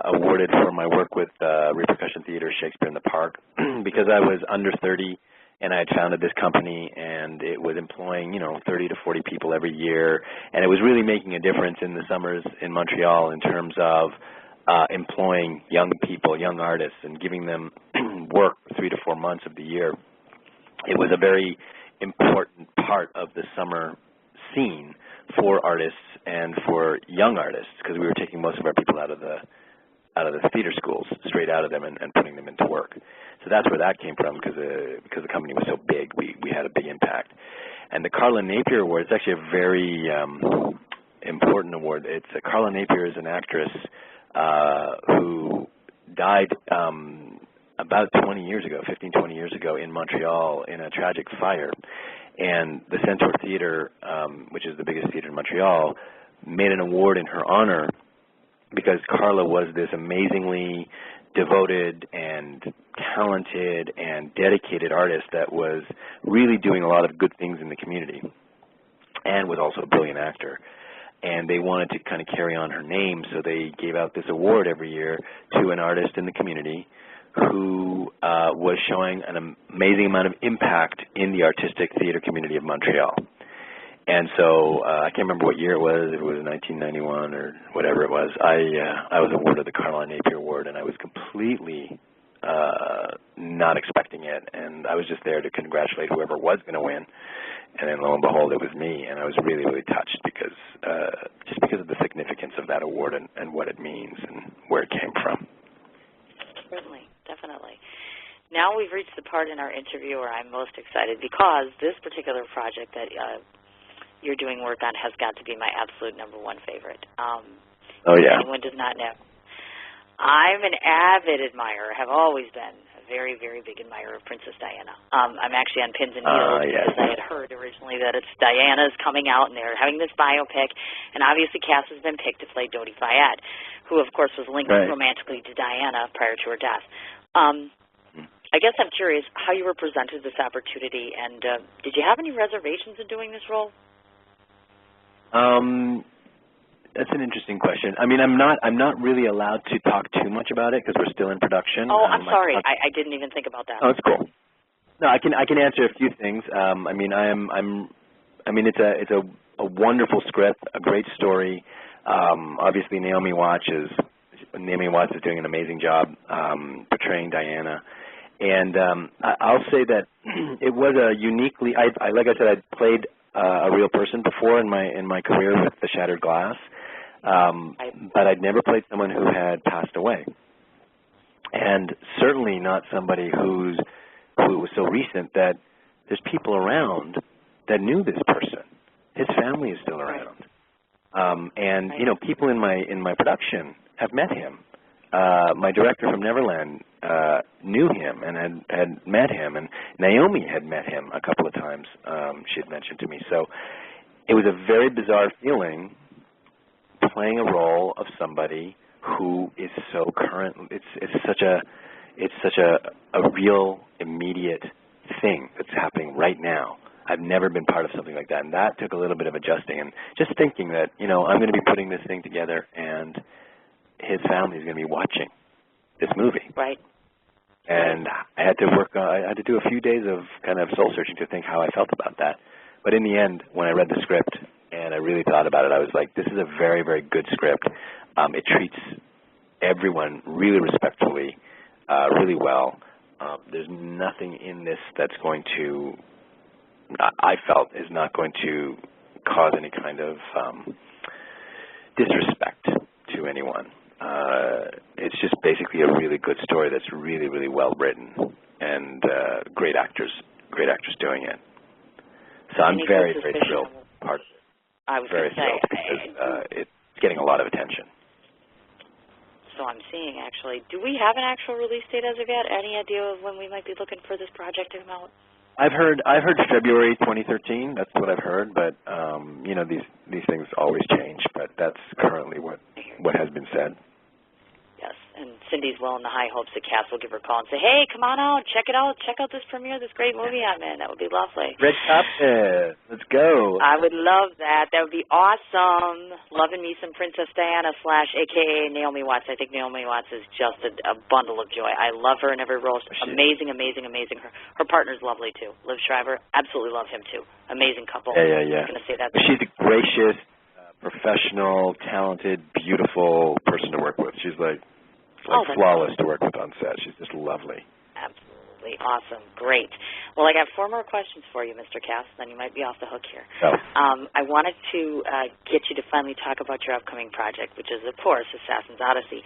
awarded for my work with Repercussion Theater, Shakespeare in the Park, because I was under 30 and I had founded this company, and it was employing 30 to 40 people every year, and it was really making a difference in the summers in Montreal in terms of employing young people, young artists, and giving them work for 3 to 4 months of the year. It was a very important part of the summer scene for artists and for young artists, because we were taking most of our people out of the theater schools, straight out of them, and putting them into work. So that's where that came from, because the company was so big, we had a big impact. And the Carla Napier Award, it's actually a very important award. Carla Napier is an actress who died about 20 years ago, 15, 20 years ago in Montreal in a tragic fire. And the Centaur Theater, which is the biggest theater in Montreal, made an award in her honor because Carla was this amazingly devoted and talented and dedicated artist that was really doing a lot of good things in the community and was also a brilliant actor. And they wanted to kind of carry on her name, so they gave out this award every year to an artist in the community who was showing an amazing amount of impact in the artistic theater community of Montreal. And so I can't remember what year it was. If it was 1991 or whatever it was. I was awarded the Carla Napier Award, and I was completely not expecting it. And I was just there to congratulate whoever was going to win. And then lo and behold, it was me. And I was really, really touched because of the significance of that award and what it means and where it came from. Certainly, definitely. Now we've reached the part in our interview where I'm most excited, because this particular project that you're doing work on has got to be my absolute #1 favorite. Oh, yeah. If anyone does not know, I'm an avid admirer, have always been a very, very big admirer of Princess Diana. I'm actually on pins and needles because I had heard originally that it's Diana's coming out and they're having this biopic, and obviously Cas has been picked to play Dodi Fayed, who, of course, was linked romantically to Diana prior to her death. I guess I'm curious how you were presented this opportunity, and did you have any reservations in doing this role? That's an interesting question. I mean, I'm not really allowed to talk too much about it because we're still in production. Oh, I'm sorry. I didn't even think about that. Oh, that's cool. No, I can answer a few things. I mean, it's a wonderful script, a great story. Obviously, Naomi Watts is doing an amazing job portraying Diana. And I'll say that it was a uniquely, like I said, I'd played a real person before in my career with The Shattered Glass, but I'd never played someone who had passed away, and certainly not somebody who was so recent that there's people around that knew this person. His family is still around, and you know, people in my production have met him. My director from Neverland knew him and had met him, and Naomi had met him a couple of times. She had mentioned to me. So it was a very bizarre feeling playing a role of somebody who is so current. It's such a real immediate thing that's happening right now. I've never been part of something like that, and that took a little bit of adjusting and just thinking that, you know, I'm going to be putting this thing together and his family is going to be watching this movie. Right. And I had to do a few days of kind of soul searching to think how I felt about that. But in the end, when I read the script and I really thought about it, I was like, this is a very, very good script. It treats everyone really respectfully, really well. There's nothing in this that's going to, I felt, is not going to cause any kind of disrespect to anyone. It's just basically a really good story that's really, really well written, and great actors doing it. So I'm very, very thrilled. Part of it. I was very thrilled because it's getting a lot of attention. So I'm seeing, actually. Do we have an actual release date as of yet? Any idea of when we might be looking for this project to come out? I've heard February 2013. That's what I've heard, but you know, these things always change. But that's currently what has been said. Yes, and Cindy's well in the high hopes that Cass will give her a call and say, hey, come on out, check it out, check out this premiere, this great movie I'm in. That would be lovely. Red carpet, let's go. I would love that. That would be awesome. Loving me some Princess Diana / a.k.a. Naomi Watts. I think Naomi Watts is just a bundle of joy. I love her in every role. Amazing, amazing, amazing. Her partner's lovely, too. Liv Schreiber, absolutely love him, too. Amazing couple. Yeah. I'm going to say that. She's a gracious, professional, talented, beautiful person to work with. She's like flawless to work with on set. She's just lovely. Absolutely awesome. Great. Well, I got 4 more questions for you, Mr. Cass, then you might be off the hook here. Oh. I wanted to get you to finally talk about your upcoming project, which is, of course, Assassin's Odyssey.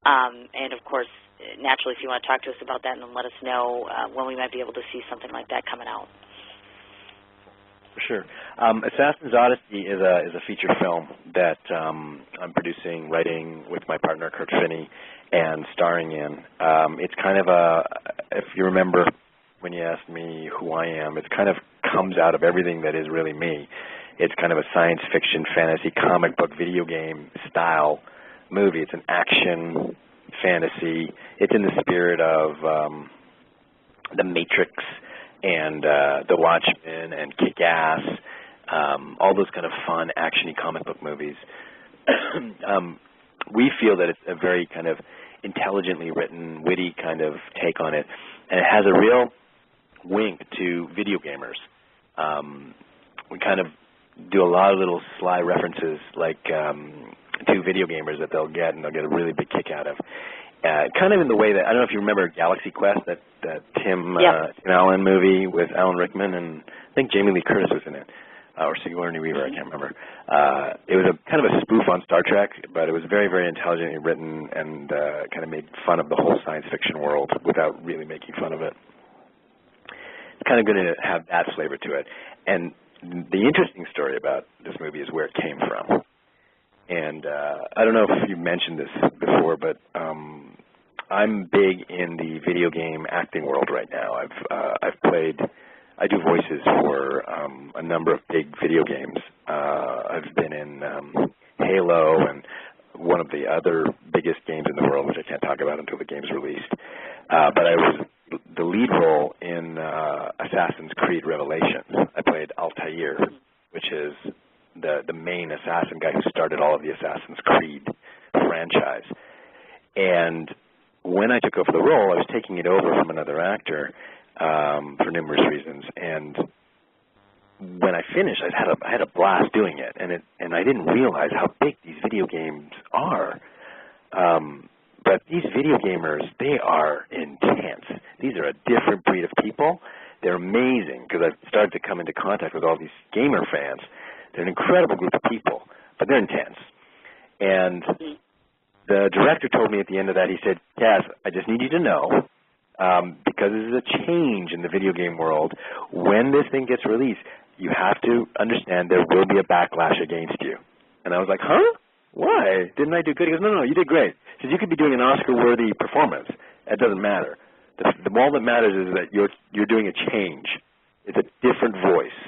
And, of course, naturally, if you want to talk to us about that, and then let us know when we might be able to see something like that coming out. For sure. Assassin's Odyssey is a feature film that I'm producing, writing with my partner Kurt Finney, and starring in. It's kind of if you remember when you asked me who I am, it kind of comes out of everything that is really me. It's kind of a science fiction, fantasy, comic book, video game style movie. It's an action fantasy. It's in the spirit of The Matrix and The Watchmen and Kick-Ass, all those kind of fun, action-y comic book movies. We feel that it's a very kind of intelligently written, witty kind of take on it, and it has a real wink to video gamers. We kind of do a lot of little sly references, like to video gamers that they'll get, and they'll get a really big kick out of. Kind of in the way that, I don't know if you remember Galaxy Quest, that Tim Allen movie with Alan Rickman, and I think Jamie Lee Curtis was in it, or Sigourney Weaver, I can't remember. It was a kind of a spoof on Star Trek, but it was very, very intelligently written and kind of made fun of the whole science fiction world without really making fun of it. It's kind of going to have that flavor to it. And the interesting story about this movie is where it came from. And I don't know if you mentioned this before, but I'm big in the video game acting world right now. I do voices for a number of big video games. I've been in Halo and one of the other big biggest games in the world, which I can't talk about until the game's released. But I was the lead role in Assassin's Creed Revelations. I played Altair, which is the main assassin guy who started all of the Assassin's Creed franchise. And when I took over the role, I was taking it over from another actor for numerous reasons. And when I finished, I had a blast doing it, and I didn't realize how big these video games are. But these video gamers, they are intense. These are a different breed of people. They're amazing because I've started to come into contact with all these gamer fans. They're an incredible group of people, but they're intense. And the director told me at the end of that, he said, Cas, I just need you to know, because this is a change in the video game world, when this thing gets released, you have to understand there will be a backlash against you. And I was like, huh? Why? Didn't I do good? He goes, no, you did great. He says, you could be doing an Oscar-worthy performance. It doesn't matter. All that matters is that you're doing a change. It's a different voice.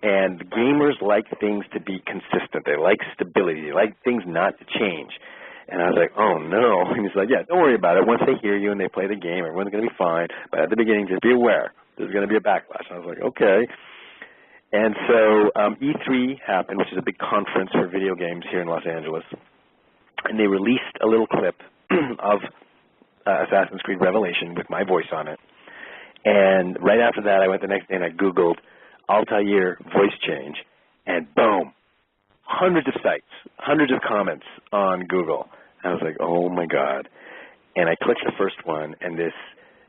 And gamers like things to be consistent. They like stability. They like things not to change. And I was like, oh, no. And he's like, yeah, don't worry about it. Once they hear you and they play the game, everyone's going to be fine. But at the beginning, just be aware. There's going to be a backlash. And I was like, okay. And so E3 happened, which is a big conference for video games here in Los Angeles. And they released a little clip of Assassin's Creed Revelation with my voice on it. And right after that, I went the next day and I Googled Altair voice change, and boom, hundreds of sites, hundreds of comments on Google. I was like, oh, my God. And I clicked the first one, and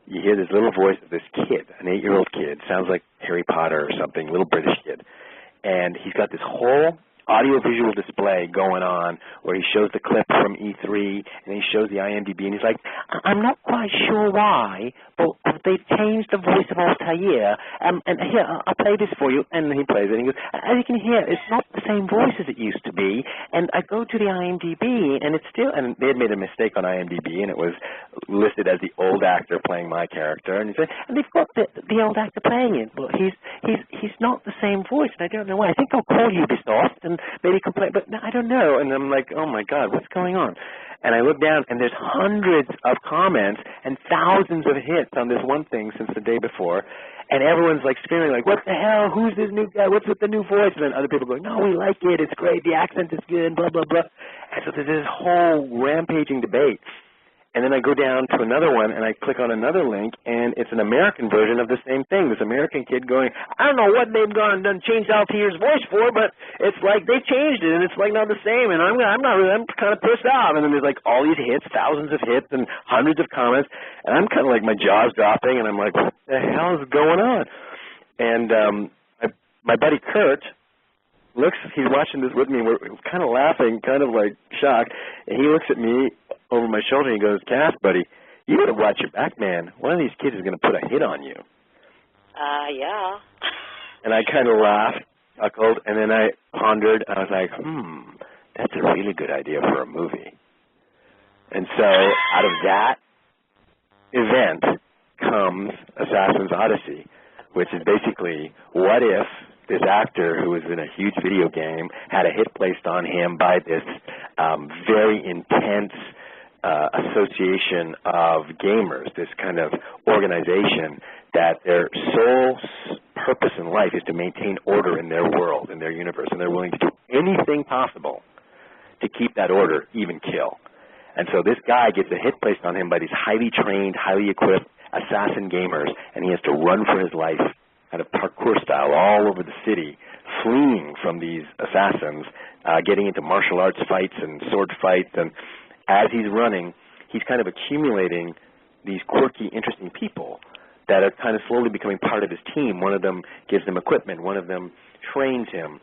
you hear this little voice of this kid, an 8-year-old kid, sounds like Harry Potter or something, little British kid. And he's got this whole audio-visual display going on where he shows the clip from E3 and he shows the IMDb, and he's like, I'm not quite sure why, but they've changed the voice of Altair, and here, I'll play this for you. And he plays it, and he goes, as you can hear, it's not the same voice as it used to be, and I go to the IMDb, and it's still, and they had made a mistake on IMDb, and it was listed as the old actor playing my character, and he said, and they've got the old actor playing it, but he's not the same voice, and I don't know why. I think I'll call Ubisoft and maybe complain, but no, I don't know. And I'm like, oh, my God, what's going on? And I look down, and there's hundreds of comments and thousands of hits on this one thing since the day before, and everyone's, like, screaming, like, what the hell? Who's this new guy? What's with the new voice? And then other people going, no, we like it. It's great. The accent is good, blah, blah, blah. And so there's this whole rampaging debate. And then I go down to another one, and I click on another link, and it's an American version of the same thing. This American kid going, I don't know what they've gone and done changed Altair's voice for, but it's like they changed it, and it's like not the same, and I'm kind of pissed off. And then there's like all these hits, thousands of hits, and hundreds of comments, and I'm kind of like my jaw's dropping, and I'm like, what the hell is going on? And my buddy Kurt he's watching this with me, and we're kind of laughing, kind of like shocked, and he looks at me over my shoulder, and he goes, Cas, buddy, you got to watch your back, man. One of these kids is going to put a hit on you. Yeah. And I kind of laughed, chuckled, and then I pondered, and I was like, that's a really good idea for a movie. And so out of that event comes Assassin's Odyssey, which is basically, what if this actor who was in a huge video game had a hit placed on him by this very intense association of gamers, this kind of organization that their sole purpose in life is to maintain order in their world, in their universe, and they're willing to do anything possible to keep that order, even kill. And so this guy gets a hit placed on him by these highly trained, highly equipped assassin gamers, and he has to run for his life, kind of parkour style, all over the city, fleeing from these assassins, getting into martial arts fights and sword fights, and as he's running, he's kind of accumulating these quirky, interesting people that are kind of slowly becoming part of his team. One of them gives him equipment. One of them trains him.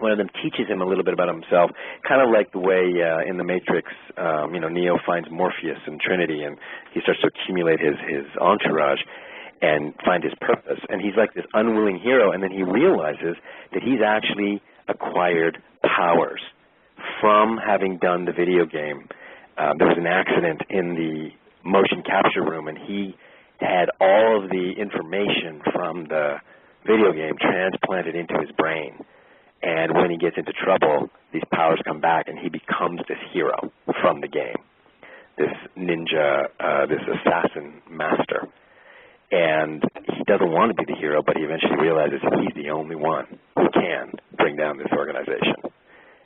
One of them teaches him a little bit about himself, kind of like the way in The Matrix, Neo finds Morpheus and Trinity, and he starts to accumulate his entourage and find his purpose. And he's like this unwilling hero, and then he realizes that he's actually acquired powers from having done the video game. There was an accident in the motion capture room, and he had all of the information from the video game transplanted into his brain. And when he gets into trouble, these powers come back, and he becomes this hero from the game. this ninja, this assassin master. And he doesn't want to be the hero, but he eventually realizes he's the only one who can bring down this organization.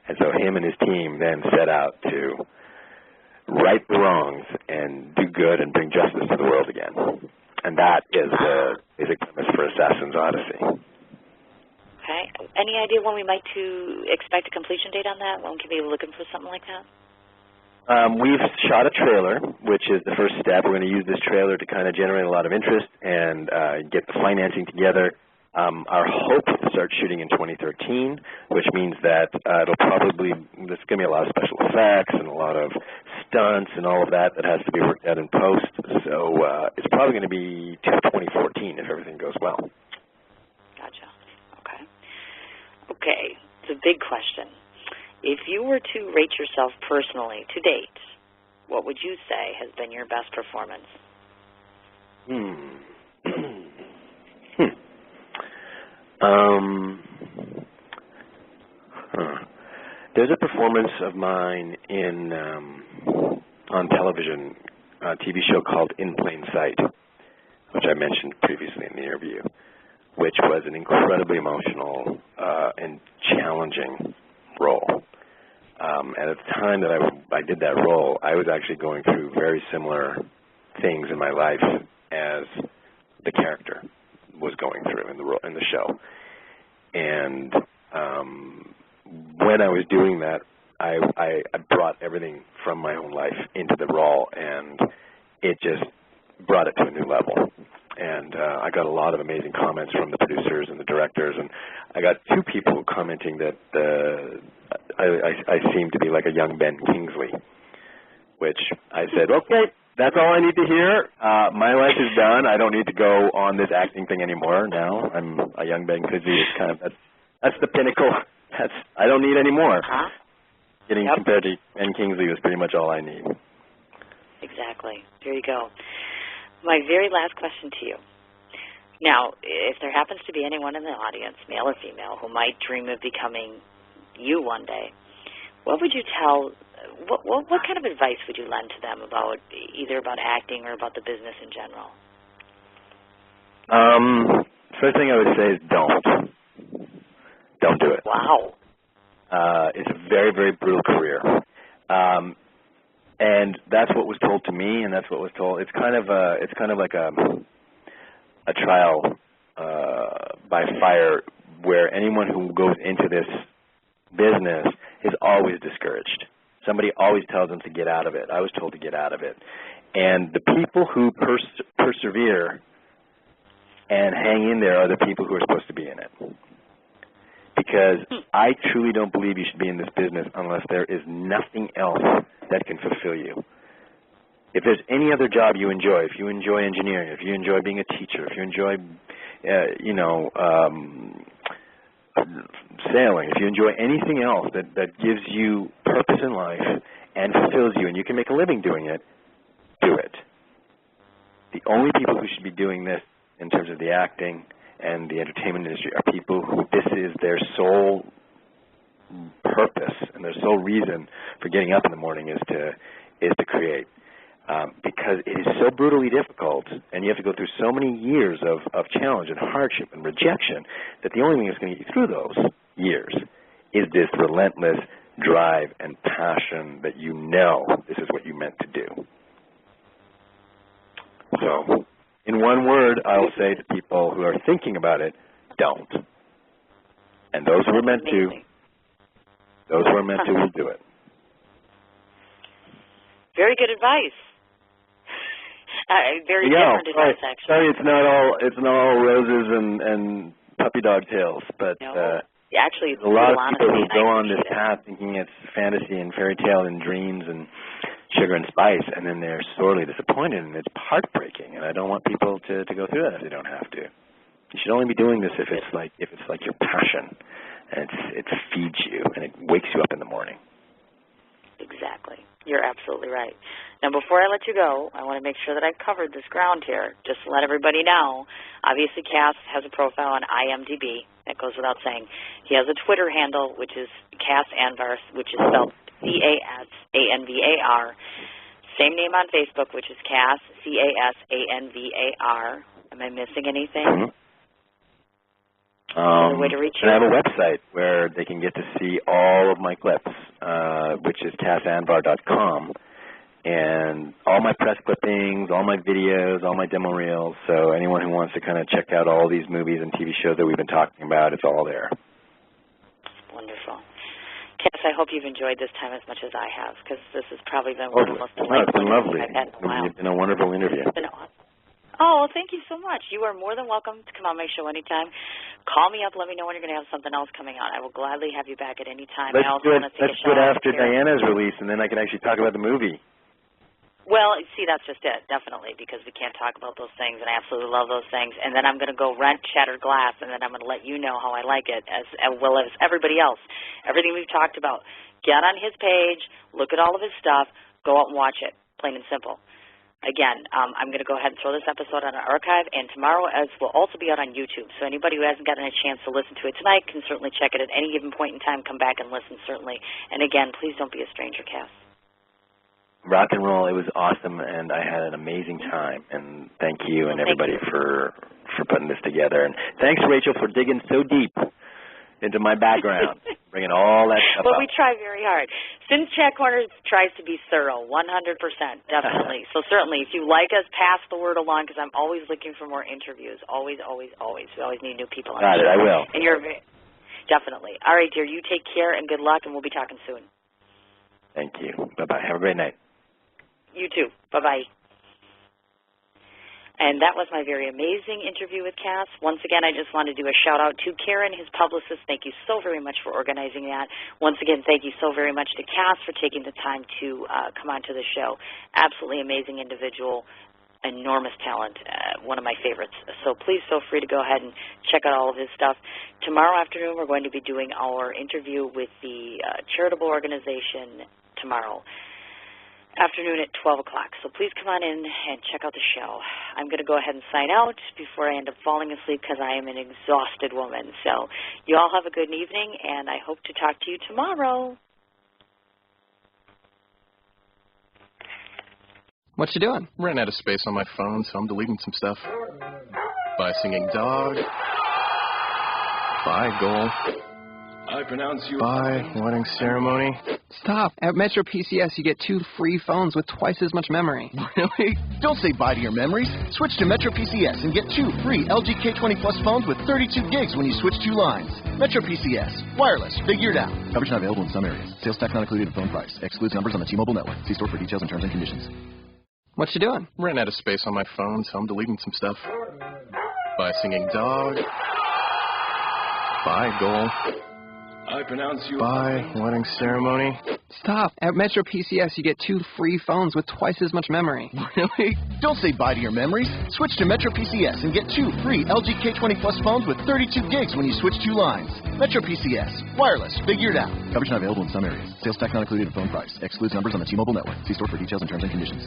And so him and his team then set out to right the wrongs and do good and bring justice to the world again. And that is the basic premise for Assassin's Odyssey. Okay. Any idea when we might expect a completion date on that? When can we be looking for something like that? We've shot a trailer, which is the first step. We're going to use this trailer to kind of generate a lot of interest and get the financing together. Our hope is to start shooting in 2013, which means that there's going to be a lot of special effects and a lot of stunts and all of that has to be worked out in post. So it's probably going to be 2014 if everything goes well. Gotcha. Okay, it's a big question. If you were to rate yourself personally to date, what would you say has been your best performance? There's a performance of mine on television, a TV show called In Plain Sight, which I mentioned previously in the interview, which was an incredibly emotional and challenging role. And at the time that I did that role, I was actually going through very similar things in my life as the character was going through in the show. And when I was doing that, I brought everything from my own life into the role, and it just brought it to a new level. And I got a lot of amazing comments from the producers and the directors, and I got two people commenting that I seem to be like a young Ben Kingsley, which I said, okay, that's all I need to hear. My life is done. I don't need to go on this acting thing anymore now. I'm a young Ben Kingsley. That's the pinnacle. I don't need any more. Getting compared to Ben Kingsley was pretty much all I need. Exactly. There you go. My very last question to you. Now, if there happens to be anyone in the audience, male or female, who might dream of becoming you one day, what would you tell, what kind of advice would you lend to them either about acting or about the business in general? First thing I would say is don't. Don't do it. Wow. It's a very, very brutal career. And that's what was told to me, and that's what was told. It's kind of like a trial by fire, where anyone who goes into this business is always discouraged. Somebody always tells them to get out of it. I was told to get out of it. And the people who persevere and hang in there are the people who are supposed to be in it. Because I truly don't believe you should be in this business unless there is nothing else that can fulfill you. If there's any other job you enjoy, if you enjoy engineering, if you enjoy being a teacher, if you enjoy, sailing, if you enjoy anything else that gives you purpose in life and fulfills you and you can make a living doing it, do it. The only people who should be doing this in terms of the acting and the entertainment industry are people who this is their sole purpose and their sole reason for getting up in the morning is to create. Because it is so brutally difficult, and you have to go through so many years of challenge and hardship and rejection, that the only thing that's going to get you through those years is this relentless drive and passion that you know this is what you meant to do. So, in one word, I'll say to people who are thinking about it, don't. And those who are meant to, will do it. Very good advice. Very different advice, actually. Sorry, it's not all roses and puppy dog tails, but no. Actually, a lot of people who go on this path thinking it's fantasy and fairy tale and dreams and sugar and spice, and then they're sorely disappointed, and it's heartbreaking. And I don't want people to go through that if they don't have to. You should only be doing this if it's like your passion, and it feeds you and it wakes you up in the morning. Exactly. You're absolutely right. Now, before I let you go, I want to make sure that I've covered this ground here, just to let everybody know. Obviously, Cas has a profile on IMDb. That goes without saying. He has a Twitter handle, which is Cas Anvar, which is spelled CASANVAR. Same name on Facebook, which is Cas, Casanvar. Am I missing anything? Another way to reach you? And I have a website where they can get to see all of my clips, which is casanvar.com. And all my press clippings, all my videos, all my demo reels. So anyone who wants to kind of check out all these movies and TV shows that we've been talking about, it's all there. Wonderful. Cas, I hope you've enjoyed this time as much as I have, because this has probably been one of the most delightful interviews I've had in a while. It's been a wonderful interview. It's been awesome. Oh, well, thank you so much. You are more than welcome to come on my show anytime. Call me up. Let me know when you're going to have something else coming on. I will gladly have you back at any time. Let's do it after Diana's release, and then I can actually talk about the movie. Well, see, that's just it, definitely, because we can't talk about those things, and I absolutely love those things. And then I'm going to go rent Shattered Glass, and then I'm going to let you know how I like it, as well as everybody else. Everything we've talked about. Get on his page, look at all of his stuff, go out and watch it, plain and simple. Again, I'm going to go ahead and throw this episode on our archive, and tomorrow will also be out on YouTube. So anybody who hasn't gotten a chance to listen to it tonight can certainly check it at any given point in time. Come back and listen, certainly. And again, please don't be a stranger, Cas. Rock and roll, it was awesome, and I had an amazing time. And thank you and everybody for putting this together. And thanks, Rachel, for digging so deep into my background, bringing all that stuff Well, up. we try very hard. Since Chat Corner tries to be thorough, 100%, definitely. So certainly, if you like us, pass the word along, because I'm always looking for more interviews. Always, always, always. We always need new people on the show. Got it, I will. And you're definitely. All right, dear, you take care and good luck, and we'll be talking soon. Thank you. Bye-bye. Have a great night. You too. Bye-bye. And that was my very amazing interview with Cas. Once again, I just want to do a shout-out to Karen, his publicist. Thank you so very much for organizing that. Once again, thank you so very much to Cas for taking the time to come on to the show. Absolutely amazing individual, enormous talent, one of my favorites. So please feel free to go ahead and check out all of his stuff. Tomorrow afternoon, we're going to be doing our interview with the charitable organization tomorrow afternoon at 12 o'clock. So please come on in and check out the show. I'm going to go ahead and sign out before I end up falling asleep, because I am an exhausted woman. So you all have a good evening, and I hope to talk to you tomorrow. What you doing? Ran out of space on my phone, so I'm deleting some stuff. By singing dog. By goal. I pronounce you. By wedding ceremony. Stop. At Metro PCS, you get 2 free phones with twice as much memory. Really? Don't say bye to your memories. Switch to Metro PCS and get 2 free LG K20 Plus phones with 32 gigs when you switch 2 lines. Metro PCS. Wireless. Figured out. Coverage not available in some areas. Sales tax not included in phone price. Excludes numbers on the T-Mobile network. See store for details and terms and conditions. What you doing? Ran out of space on my phone, so I'm deleting some stuff. By singing dog. By goal. I pronounce you. By wedding ceremony. Stop. At Metro PCS, you get 2 free phones with twice as much memory. Really? Don't say bye to your memories. Switch to Metro PCS and get 2 free LG K20 Plus phones with 32 gigs when you switch 2 lines. Metro PCS. Wireless. Figured out. Coverage not available in some areas. Sales tax not included in phone price. Excludes numbers on the T-Mobile network. See store for details and terms and conditions.